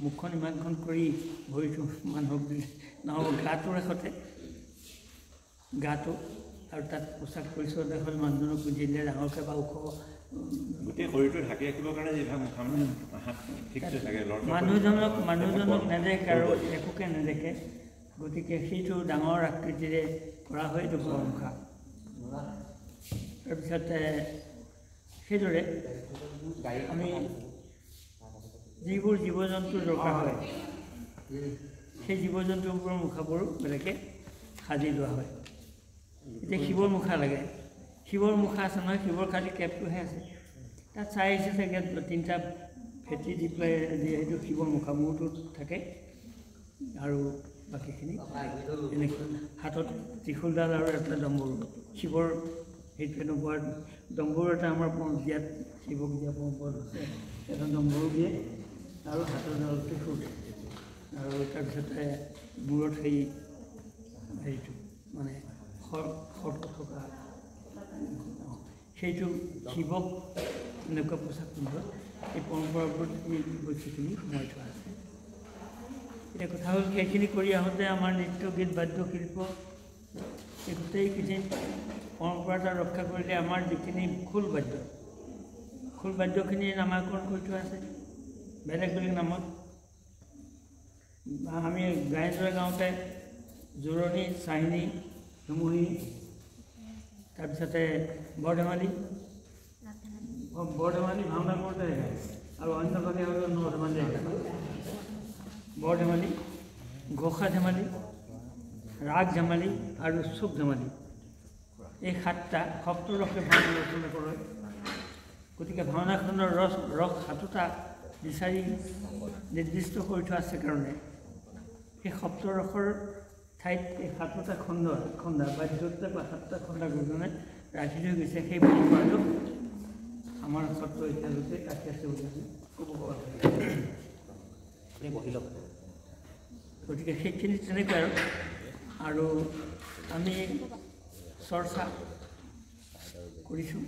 মুখখন ইমানখন কৰি ভৰিটো মানুহক দিলে নহ'ব গাটোৰ এষতে গাটো আৰু তাত পোচাক পৰিচয় দেখত মানুহজনক পুজি দিলে ডাঙৰকৈ বা ওখ গোটেই শৰীৰটো ঢাকি ৰাখিবৰ কাৰণে যিভাগ মুখা ঠিকছে থাকে মানুহজনক নেদেখে আৰু একোকে নেদেখে গতিকে সেইটো ডাঙৰ আকৃতিৰে কৰা হয় এইটো বৰমুখা তাৰপিছতে সেইদৰে আমি যিবোৰ জীৱ জন্তু দৰকাৰ হয় সেই জীৱ জন্তুবোৰৰ মুখাবোৰো বেলেগে সাজি লোৱা হয় এতিয়া শিৱৰ মুখা লাগে শিৱৰ মুখা আছে নহয় শিৱৰ খালি কেপটোহে আছে তাত চাই আহিছে চাগে 3টা ফেটি দি পেলাই সেইটো শিৱৰ মুখা মূৰটো থাকে আৰু বাকীখিনি এনেকৈ হাতত ত্ৰিশূলডাল আৰু এটা ডম্বৰু শিৱৰ সেইটো এনেকুৱা ডম্বৰু এটা আমাৰ দিয়াত শিৱক দিয়া পৰম্পৰা আছে এটা ডম্বৰু দিয়ে আৰু হাতৰ ডাল ত্ৰিশূল আৰু তাৰপিছতে মূৰত হেৰিটো মানে খৰ্ক থকা সেইটো শিৱক এনেকুৱা পোচাক পিন্ধোৱা এই পৰম্পৰাবোৰত এই বস্তুখিনি সোমাই থোৱা আছে। এতিয়া কথা হ'ল সেইখিনি কৰি আহোঁতে আমাৰ নৃত্য গীত বাদ্য শিল্প এই গোটেইখিনি পৰম্পৰাটা ৰক্ষা কৰিলে আমাৰ যিখিনি খোল বাদ্যখিনি নামাকৰণ কৰি থোৱা আছে বেলেগ বেলেগ নামত। আমি গায়নযোৰা গাওঁতে জোৰণি, চাহিনী, ধুমুহি, তাৰপিছতে বৰধেমালি ভাওনা কৰোঁতে আৰু অন্য ভাগে হ'ল নধেমালি, বৰধেমালি, ঘোষা ধেমালি, ৰাগ ধেমালি আৰু চুক ধেমালি, এই 7টা সপ্তৰসে ভাওনা ৰচনা কৰে। গতিকে ভাওনাখনৰ ৰস 7টা বিচাৰি নিৰ্দিষ্ট কৰি থোৱা আছে কাৰণে সেই সপ্তৰসৰ ঠাইত এই 7টা খণ্ডা বাধ্যতা বা 7টা খণ্ডা গুৰুজনে ৰাখি থৈ গৈছে। সেই পৰম্পৰাটো আমাৰ সত্ৰ এতিয়ালৈকে ৰাখি আছে বুলি ক'ব পৰা গতিকে সেইখিনি তেনেকুৱা আৰু আমি চৰ্চা কৰিছোঁ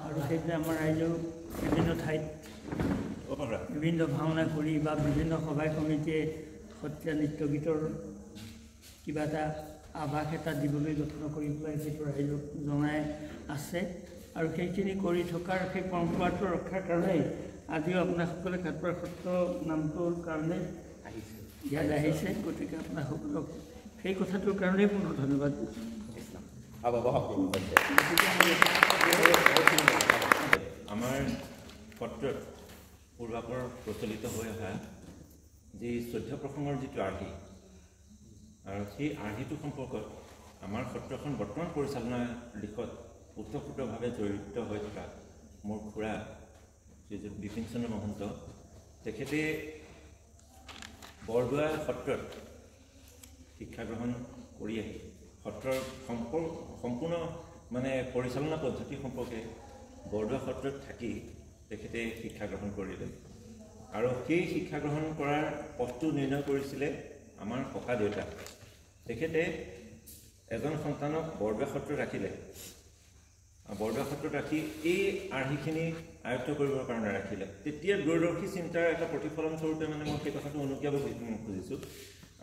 আৰু সেইবিলাক আমাৰ ৰাইজেও বিভিন্ন ঠাইত বিভিন্ন ভাওনা কৰি বা বিভিন্ন সভাই সমিতিয়ে সত্ৰীয়া নৃত্য গীতৰ কিবা এটা আভাস এটা দিবলৈ যত্ন কৰি পেলাই সেইটো ৰাইজক জনাই আছে আৰু সেইখিনি কৰি থকাৰ সেই পৰম্পৰাটো ৰক্ষাৰ কাৰণেই আজিও আপোনাসকলে খাটপাৰা সত্ৰ নামটোৰ কাৰণে ইয়াত আহিছে। গতিকে আপোনাসকলক সেই কথাটোৰ কাৰণেই মই ধন্যবাদ দিছোঁ। আমাৰ সত্ৰত পূৰ্বাপৰ প্ৰচলিত হৈ অহা যি 14 প্ৰসংগৰ যিটো আৰ্হি আৰু সেই আৰ্হিটো সম্পৰ্কত আমাৰ সত্ৰখন বৰ্তমান পৰিচালনাৰ দিশত ওতঃপ্ৰোতভাৱে জড়িত হৈ থকা মোৰ খুৰা শ্ৰীযুত বিপিন চন্দ্ৰ মহন্ত, তেখেতে বৰদোৱা সত্ৰত শিক্ষা গ্ৰহণ কৰি আহি সত্ৰৰ সম্পূৰ্ণ মানে পৰিচালনা পদ্ধতি সম্পৰ্কে বৰদোৱা সত্ৰত থাকি তেখেতে শিক্ষা গ্ৰহণ কৰিলে আৰু সেই শিক্ষা গ্ৰহণ কৰাৰ পথটো নিৰ্ণয় কৰিছিলে আমাৰ ককা দেউতা। তেখেতে এজন সন্তানক বৰদোৱা সত্ৰত ৰাখিলে, বৰদোৱা সত্ৰত ৰাখি এই আৰ্হিখিনি আয়ত্ত কৰিবৰ কাৰণে ৰাখিলে। তেতিয়া দূৰদৰ্শী চিন্তাৰ এটা প্ৰতিফলন স্বৰূপে মানে মই সেই কথাটো অনুকিয়াব খুজিছোঁ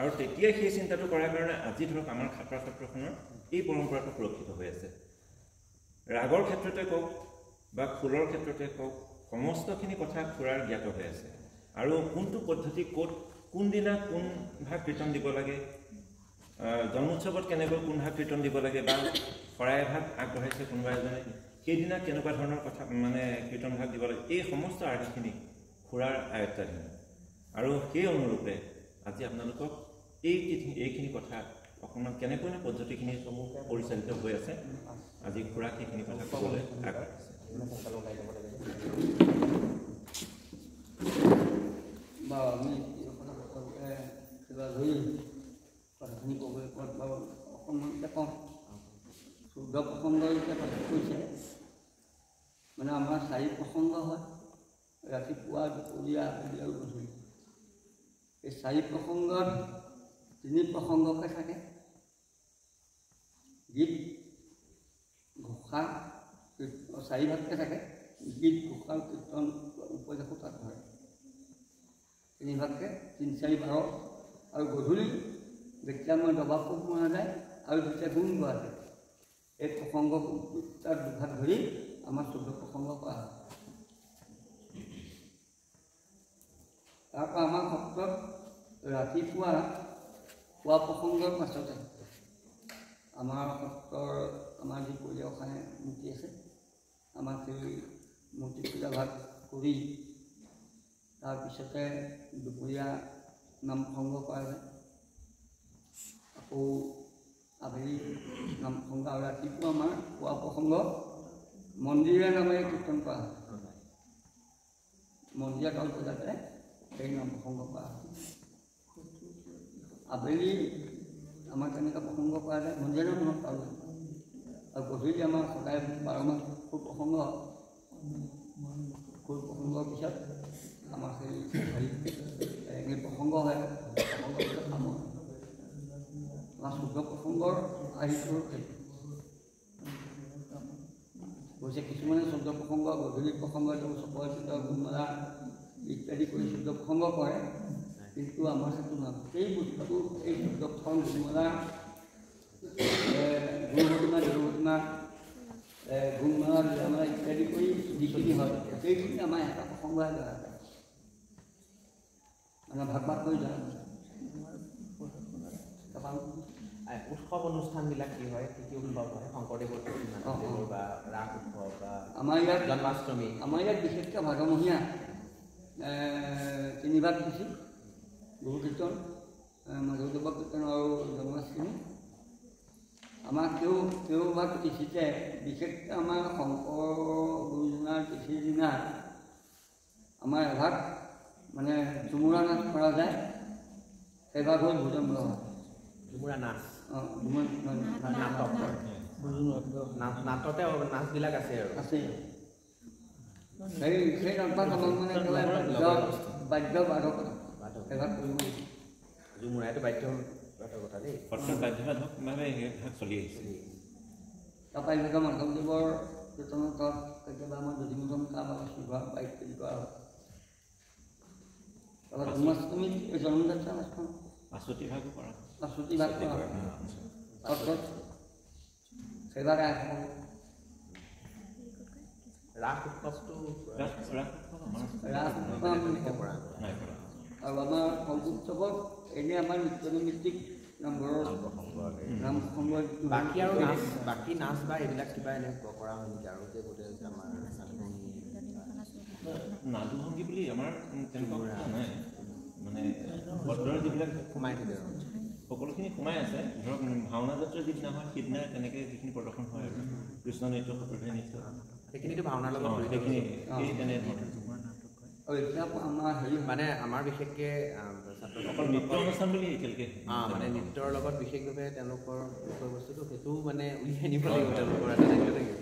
আৰু তেতিয়াই সেই চিন্তাটো কৰাৰ কাৰণে আজি ধৰক আমাৰ খাটপাৰা সত্ৰখনৰ এই পৰম্পৰাটো সুৰক্ষিত হৈ আছে। ৰাগৰ ক্ষেত্ৰতে কওক বা খোলৰ ক্ষেত্ৰতে কওক, সমস্তখিনি কথা খুৰাৰ জ্ঞাত হৈ আছে আৰু কোনটো পদ্ধতি ক'ত কোনদিনা কোন ভাগ কীৰ্তন দিব লাগে, জন্মোৎসৱত কেনেকৈ কোন ভাগ কীৰ্তন দিব লাগে বা শৰাই ভাগ আগবঢ়াইছে কোনোবা এজনে সেইদিনা কেনেকুৱা ধৰণৰ কথা মানে কীৰ্তন ভাগ দিব লাগে, এই সমস্ত আৰ্হিখিনি খুৰাৰ আয়ত্তাধীন আৰু সেই অনুৰূপে আজি আপোনালোকক এইখিনি কথা অকণমান কেনেকৈ পদ্ধতিখিনি সমূহ পৰিচালিত হৈ আছে আজি খুৰাক সেইখিনি কথা ক'বলৈ আগবাঢ়িছে। আমি কিবা ধৰি কথাখিনি ক'বলৈ বাৰু অকণমানকৈ কওঁ। 14 প্ৰসংগ যেতিয়া কথা কৈছে মানে আমাৰ 4 প্ৰসংগ হয়, ৰাতিপুৱা, দুপৰীয়া, আবেলি আৰু গধূলি। এই 4 প্ৰসংগত 3 প্ৰসংগকে থাকে। গীত, ঘোষা, 4 ভাগকে থাকে। গীত, ঘোষা, কীৰ্তন, উপদেশো তাত হয়। 3 ভাগকে 3, 4, 12 আৰু গধূলি যেতিয়া মই দবা কোব মৰা যায় আৰু যেতিয়া গুণ গোৱা যায় এই প্ৰসংগ তাত দুভাগ ধৰি আমাৰ 14 প্ৰসংগ কৰা হয়। তাৰপৰা আমাৰ সত্ৰত ৰাতিপুৱা পুৱা প্ৰসংগৰ পাছতে আমাৰ সত্ৰৰ আমাৰ যি পৰিয়ালখানে মূৰ্তি আছে আমাৰ সেই মূৰ্তি পূজা ভাগ কৰি তাৰপিছতে দুপৰীয়া নাম প্ৰসংগ কৰা যায়। আকৌ আবেলি নাম প্ৰসংগ আৰু ৰাতিপুৱা আমাৰ পুৱা প্ৰসংগ মন্দিৰে নামেৰে কীৰ্তন কৰা হয়। মন্দিৰা দল বজাতে সেই নাম প্ৰসংগ কৰা হয়। আবেলি আমাৰ তেনেকৈ প্ৰসংগ কৰা যায়, মন্দিৰ নাম মনত পালোঁ আৰু গধূলি আমাৰ সদায় 12 মাহ খোল প্ৰসংগ। খোল প্ৰসংগৰ পিছত আমাৰ সেই হেৰি প্ৰসংগ হয়। প্ৰসংগৰ পিছত আমাৰ 14 প্ৰসংগৰ আৰ্হিটো অৱশ্যে কিছুমানে শুদ্ধ প্ৰসংগ গধূলি প্ৰসংগ চপচিত গুণমালা ইত্যাদি কৰি শুদ্ধ প্ৰসংগ কৰে, কিন্তু আমাৰ সেইটো নহয়। সেই বস্তুটো এই শুদ্ধ প্ৰসংগ গুণমালা গুৰুভতিমা দেৱভতিমা গুণমালা বিৰামালা ইত্যাদি কৰি যিখিনি হয় সেইখিনি আমাৰ এটা প্ৰসংগহে জনা যায়, আমাৰ ভাগ ভাগ কৰি জনা যায়। উৎসৱ অনুষ্ঠানবিলাক কি হয়, কি কি উৎসৱ হয়? শংকৰদেৱৰ বা ৰাস উৎসৱ বা আমাৰ ইয়াত জন্মাষ্টমী। আমাৰ ইয়াত বিশেষকৈ ভাদমহীয়া তিনিভাগ দিছিল, গুৰু কীৰ্তন, মাধৱদেৱ কীৰ্তন আৰু জন্মাষ্টমী। আমাৰ কেওভাগ তিথিতে বিশেষকৈ আমাৰ শংকৰ গুৰুজনাৰ তিথিৰ দিনা আমাৰ এভাগ মানে ঝুমুৰা নাচ কৰা যায়, সেইভাগ হ'ল ভোজন লোৱা হয়। ঝুমুৰা নাচ, নাটক নাটতে নাচবিলাক আছে আৰু আছে। সেই নাটক আমাক মানে বাদ্য বাধকতা সেইভাগ কৰিব লাগিব। ঝুমুৰা এইটো বাদ্য বাধকতা দেই, সত্ৰত বাধ্যবাধকভাৱে সেইভাগ চলি আহিছে। তাৰপৰা এনেকুৱা মাধৱদেৱৰ কীৰ্তনত কেতিয়াবা আমাৰ যদিমোদন কাম আমাৰ শিৱা বা ইত্যাদি কৰা হয়। তাৰপৰা জন্মাষ্টমীত এই জন্মযাত্ৰা নাচখন পাছতি ভাগো কৰা হয়। পাছতি ভাগ কৰা হয় সত্ৰত, সেইভাগ ৰাস ৰাস উৎসৱটো ৰাস উৎসৱ আৰু আমাৰ শংকৰোৎসৱত এনেই আমাৰ নৃত্যনৈমিত্তিক নামঘৰৰ নাম প্ৰসংগ। বাকী আৰু বাকী নাচ বা এইবিলাক কিবা এনেকুৱা কৰা হয় নেকি? আৰু যে গোটেই আমাৰ নাদুভংগী বুলি আমাৰ তেনেকুৱা নাই, মানে সত্ৰৰ যিবিলাক সোমাই থাকে সকলোখিনি সোমাই আছে। ধৰক ভাওনা যাত্ৰা যিদিনা হয় সেইদিনা তেনেকৈ যিখিনি প্ৰদৰ্শন হয় আৰু কৃষ্ণ নৃত্য সত্ৰধীয়া নৃত্য সেইখিনিতো ভাওনাৰ লগত সেইখিনি সেই তেনেধৰণৰ আৰু এতিয়া আমাৰ হেৰি মানে আমাৰ বিশেষকৈ অকল নৃত্য অনুষ্ঠান বুলি এতিয়ালৈকে মানে নৃত্যৰ লগত বিশেষভাৱে তেওঁলোকৰ বিষয়বস্তুটো সেইটো মানে উলিয়াই নিব লাগিব তেওঁলোকৰ এটা দায়িত্ব থাকিব।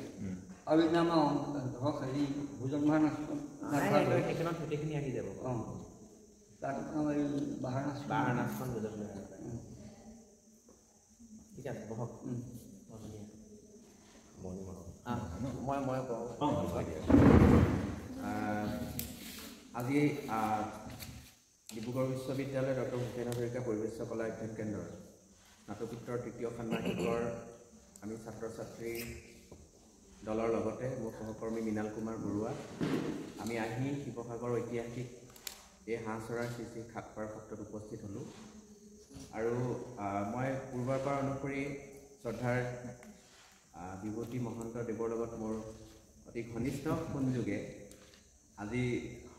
আৰু এতিয়া আমাৰ ধৰক হেৰি ভোজন ভাৰ নাচখন সেইখনত গোটেইখিনি আহি যাব। তাত আমাৰ এই বাহাৰ নাচখন বুজাব ঠিক আছে বহক। মই কওঁ আজি ডিব্ৰুগড় বিশ্ববিদ্যালয় ডক্টৰ ভূপেন হাজৰিকা পৰিৱেশ কলা অধ্যয়ন কেন্দ্ৰৰ স্নাতকোত্তৰ তৃতীয় ষাণ্মাসিকৰ আমি ছাত্ৰ ছাত্ৰী দলৰ লগতে মোৰ সহকৰ্মী মৃণাল কুমাৰ বৰুৱা আমি আহি শিৱসাগৰ ঐতিহাসিক এই হাঁহচৰাৰ শ্ৰী খাটপাৰ সত্ৰত উপস্থিত হ'লোঁ। আৰু মই পূৰ্বৰ পৰা অনুসৰি শ্ৰদ্ধাৰ বিভূতি মহন্ত দেৱৰ লগত মোৰ অতি ঘনিষ্ঠ সংযোগে আজি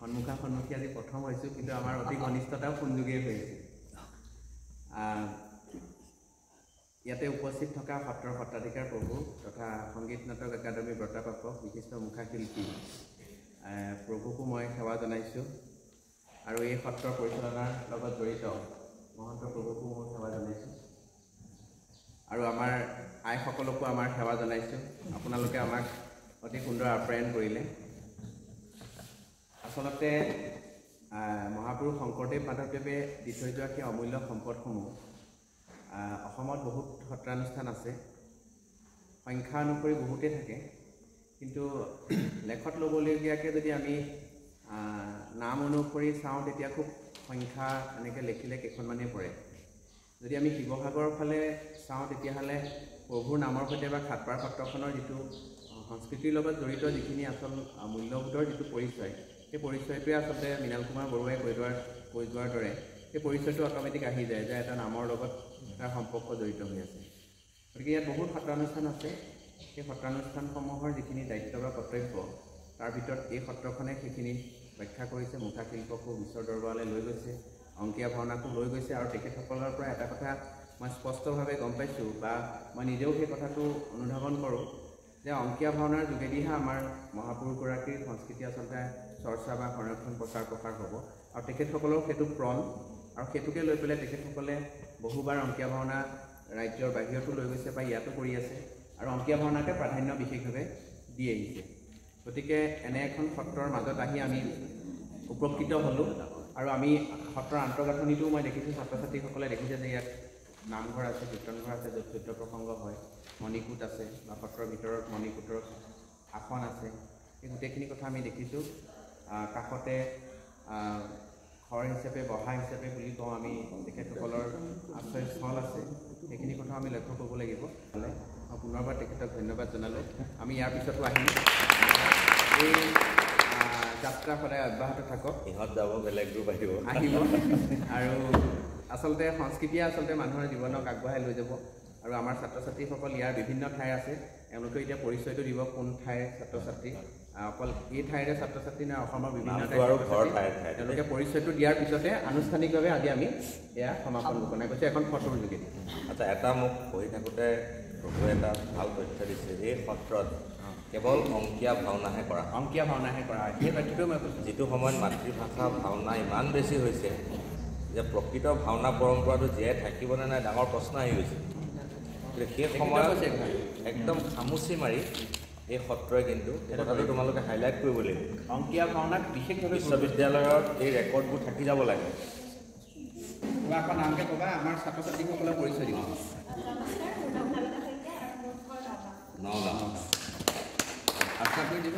সন্মুখী আজি প্ৰথম হৈছোঁ, কিন্তু আমাৰ অতি ঘনিষ্ঠতাও সংযোগেই হৈ আছে। ইয়াতে উপস্থিত থকা সত্ৰৰ সত্ৰাধিকাৰ প্ৰভু তথা সংগীত নাটক একাডেমীৰ বঁটাপ্ৰাপক বিশিষ্ট মুখাশিল্পী প্ৰভুকো মই সেৱা জনাইছোঁ। আৰু এই সত্ৰৰ পৰিচালনাৰ লগত জড়িত মহন্ত প্ৰভুকো মই সেৱা জনাইছোঁ। আৰু আমাৰ আইসকলকো আমাৰ সেৱা জনাইছোঁ। আপোনালোকে আমাক অতি সুন্দৰ আপ্যায়ন কৰিলে। আচলতে মহাপুৰুষ শংকৰদেৱ মাধৱদেৱে দি থৈ যোৱা সেই অমূল্য সম্পদসমূহ অসমত বহুত সত্ৰানুষ্ঠান আছে, সংখ্যা অনুসৰি বহুতেই থাকে, কিন্তু লেখত ল'বলগীয়াকৈ যদি আমি নাম অনুসৰি চাওঁ তেতিয়া খুব সংখ্যা এনেকৈ লিখিলে কেইখনমানেই পৰে। যদি আমি শিৱসাগৰৰ ফালে চাওঁ তেতিয়াহ'লে প্ৰভুৰ নামৰ সৈতে বা খাটপাৰ সত্ৰখনৰ যিটো সংস্কৃতিৰ লগত জড়িত যিখিনি আচল মূল্যবোধৰ যিটো পৰিচয়, সেই পৰিচয়টোৱে আচলতে মৃণাল কুমাৰ বৰুৱাই কৈ যোৱাৰ দৰে সেই পৰিচয়টো অট'মেটিক আহি যায় যে এটা নামৰ লগত তাৰ সম্পৰ্ক জড়িত হৈ আছে। গতিকে ইয়াত বহুত সত্ৰানুষ্ঠান আছে। সেই সত্ৰানুষ্ঠানসমূহৰ যিখিনি দায়িত্ব বা কৰ্তব্য তাৰ ভিতৰত এই সত্ৰখনে সেইখিনি ব্যাখ্যা কৰিছে। মুখাশিল্পকো বিশ্বৰ দৰবাৰলৈ লৈ গৈছে, অংকীয়া ভাওনাকো লৈ গৈছে। আৰু তেখেতসকলৰ পৰা এটা কথা মই স্পষ্টভাৱে গম পাইছোঁ বা মই নিজেও সেই কথাটো অনুধাৱন কৰোঁ যে অংকীয়া ভাওনাৰ যোগেদিহে আমাৰ মহাপুৰুষগৰাকীৰ সংস্কৃতি আচলতে চৰ্চা বা সংৰক্ষণ প্ৰচাৰ প্ৰসাৰ হ'ব। আৰু তেখেতসকলৰ সেইটো প্ৰণ, আৰু সেইটোকে লৈ পেলাই তেখেতসকলে বহুবাৰ অংকীয়া ভাওনা ৰাজ্যৰ বাহিৰতো লৈ গৈছে বা ইয়াতো কৰি আছে, আৰু অংকীয়া ভাওনাকে প্ৰাধান্য বিশেষভাৱে দি আহিছে। গতিকে এনে এখন সত্ৰৰ মাজত আহি আমি উপকৃত হ'লোঁ। আৰু আমি সত্ৰৰ আন্তঃগাঁথনিটোও মই দেখিছোঁ, ছাত্ৰ ছাত্ৰীসকলে দেখিছে যে ইয়াত নামঘৰ আছে, কীৰ্তনঘৰ আছে, য'ত চৈত্ৰ প্ৰসংগ হয়, মণিকূট আছে বা সত্ৰৰ ভিতৰত মণিকূটৰ আসন আছে, এই গোটেইখিনি কথা আমি দেখিছোঁ। কাষতে ঘৰ হিচাপে বহা হিচাপে বুলি কওঁ আমি তেখেতসকলৰ আশ্ৰয়স্থল আছে, সেইখিনি কথা আমি লক্ষ্য কৰিব লাগিব। পুনৰবাৰ তেখেতক ধন্যবাদ জনালোঁ। আমি ইয়াৰ পিছতো আহিম। এই যাত্ৰা সদায় অব্যাহত থাকক। ইহঁত যাব, বেলেগ গ্ৰুপ আহিব আৰু আচলতে সংস্কৃতিয়ে মানুহৰ জীৱনক আগবঢ়াই লৈ যাব। আৰু আমাৰ ছাত্ৰ ছাত্ৰীসকল ইয়াৰ বিভিন্ন ঠাই আছে, এওঁলোকে এতিয়া পৰিচয়টো দিব কোন ঠাইৰ ছাত্ৰ ছাত্ৰী। অকল এই ঠাইৰে ছাত্ৰ ছাত্ৰী নহয়, অসমৰ বিভিন্ন ঠাইৰ তেওঁলোকে পৰিচয়টো দিয়াৰ পিছতে আনুষ্ঠানিকভাৱে আজি আমি এয়া সমাপন ঘোষণা কৰিছোঁ এখন ফটোৰ যোগেদি। আচ্ছা, এটা মোক পঢ়ি থাকোঁতে প্ৰভুৱে এটা ভাল তথ্য দিছে। এই সত্ৰত কেৱল অংকীয়া ভাওনাহে কৰা হয়। সেই তথ্যটো মই কৈছোঁ। যিটো সময়ত মাতৃভাষা ভাওনা ইমান বেছি হৈছে যে প্ৰকৃত ভাওনা পৰম্পৰাটো জীয়াই থাকিবনে নাই ডাঙৰ প্ৰশ্ন আহি গৈছে। সেই সময়ত একদম খামুচি মাৰি এই সত্ৰই কিন্তু এই কথাটো তোমালোকে হাইলাইট কৰিব লাগিব। অংকীয়া ভাওনাক বিশেষভাৱে বিশ্ববিদ্যালয়ত এই ৰেকৰ্ডবোৰ থাকি যাব লাগে। কিবা এখন নামকে ক'বা, আমাৰ ছাত্ৰ ছাত্ৰীসকলক পৰিচয় দিব। আশা কৰি দিব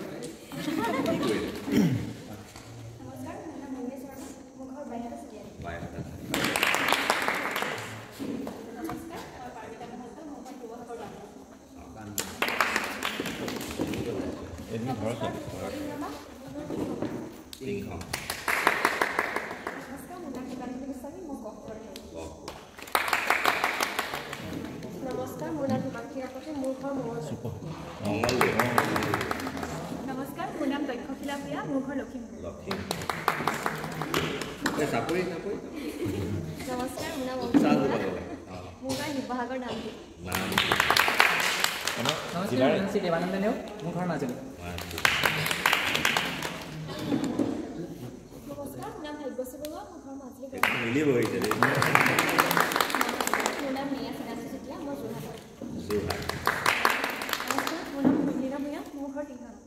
নমস্কাৰ, মোৰ নাম হিমাক্ষী কাকতি, মোৰ ঘৰ মঙলদৈ। নমস্কাৰ, মোৰ নাম দক্ষশিলা প্ৰিয়া, মোৰ ঘৰ লখিমপুৰ। নমস্কাৰ, মোৰ নাম অংকিতা, মোৰ ঘৰ শিৱসাগৰ নামটি। দেৱানন্দ নেওগ, মোৰ ঘৰ মাজুলী। নমস্কাৰ, মোৰ নাম ভাগ্যশ্ৰী বৰুৱা, মোৰ ঘৰ মাজুলী। মোৰ নাম মিয়া চিনাচি চুতীয়া, মই যোৰহাটৰ। নমস্কাৰ, মোৰ নাম মুৰ্লিনা ভূঞা, মোৰ ঘৰ টিংখানা।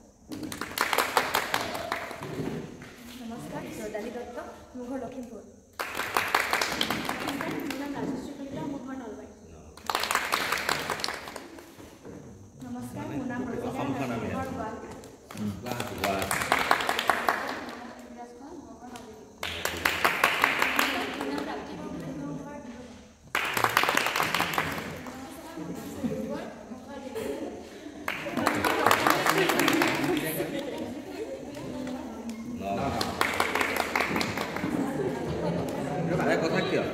নমস্কাৰ, জৰ্দালি দত্ত, মোৰ ঘৰ লখিমপুৰ। নমস্কাৰ, মোৰ নাম ৰাজশ্ৰী কলিতা, মোৰ ঘৰ নলবাৰী। নমস্কাৰ, মোৰ নাম ৰজিনা, মোৰ ঘৰ গুৱাহাটী। কথা কিয়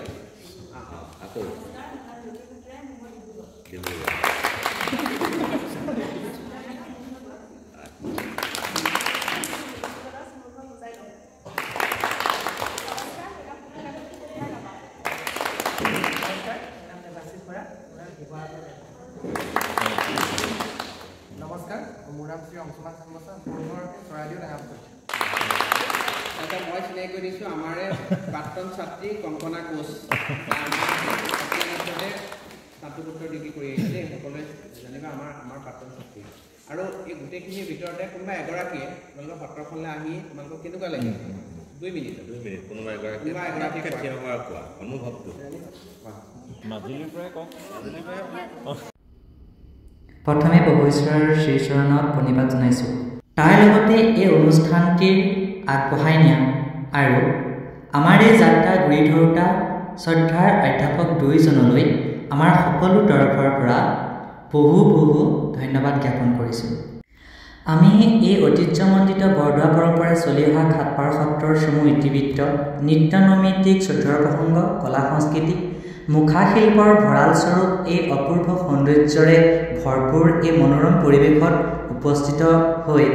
নমস্কাৰ, মোৰ নাম শ্ৰী অংশুমান চাংবছা, মোৰ ঘৰ চৰাইদেউ ডাঙাপুৰ। মই চিনাকি কৰি দিছোঁ আমাৰে প্ৰাক্তন ছাত্ৰী কংকনা কোচ, স্নাতকোত্তৰ ডিগ্ৰী কৰি আহিছে। সকলোৱে জানিবা আমাৰ প্ৰাক্তন ছাত্ৰী। আৰু এই গোটেইখিনিৰ ভিতৰতে কোনোবা এগৰাকীয়ে তোমালোকৰ সত্ৰখনলৈ আহি তোমালোকক কেনেকুৱা লাগে? 2 মিনিট কোনোবা এগৰাকী কোৱা অনুভৱটো মাজুলীৰ পৰাই কওক। প্ৰথমে প্ৰভু ঈশ্বৰৰ শ্ৰীচৰণত প্ৰণিপাত জনাইছোঁ। তাৰ লগতে এই অনুষ্ঠানটিৰ আগবঢ়াই নিয়া আৰু আমাৰ এই যাত্ৰা গুৰি ধৰোঁতা শ্ৰদ্ধাৰ অধ্যাপক 2জনলৈ আমাৰ সকলো তৰফৰ পৰা বহু ধন্যবাদ জ্ঞাপন কৰিছোঁ। আমি এই ঐতিহ্যমণ্ডিত বৰদোৱা পৰম্পৰাই চলি অহা ঘাটপাৰ সত্ৰৰ চমু ইতিবৃত্ত, নৃত্য নৈমিত্তিক চৈধ্যৰ প্ৰসংগ, কলা সংস্কৃতি, মুখাশিল্পৰ ভঁৰালস্বৰূপ এই অপূৰ্ব সৌন্দৰ্যৰে ভৰপূৰ এই মনোৰম পৰিৱেশত উপস্থিত হৈ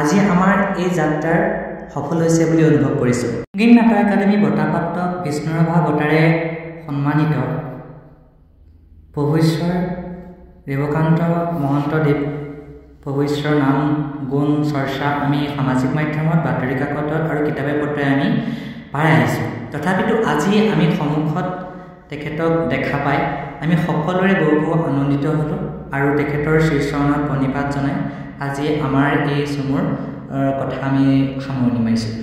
আজি আমাৰ এই যাত্ৰাৰ সফল হৈছে বুলি অনুভৱ কৰিছোঁ। সংগীত নাটক একাডেমী বঁটাপ্ৰাপ্ত বিষ্ণুৰাভা বঁটাৰে সন্মানিত প্ৰভু ঈশ্বৰ দেৱকান্ত মহন্তদেৱ প্ৰভু ঈশ্বৰৰ নাম গুণ চৰ্চা আমি সামাজিক মাধ্যমত, বাতৰি কাকতত আৰু কিতাপে পত্ৰই আমি পাই আহিছোঁ। তথাপিতো আজি আমি সন্মুখত তেখেতক দেখা পাই আমি সকলোৰে বহু আনন্দিত হ'লোঁ আৰু তেখেতৰ শ্ৰীচৰণত প্ৰণিপাত জনাই আজি আমাৰ এই চমুৰ কথা আমি সামৰণি মাৰিছোঁ।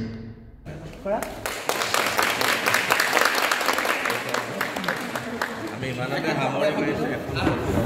আমি ইমানতে সামৰণি মাৰিছোঁ।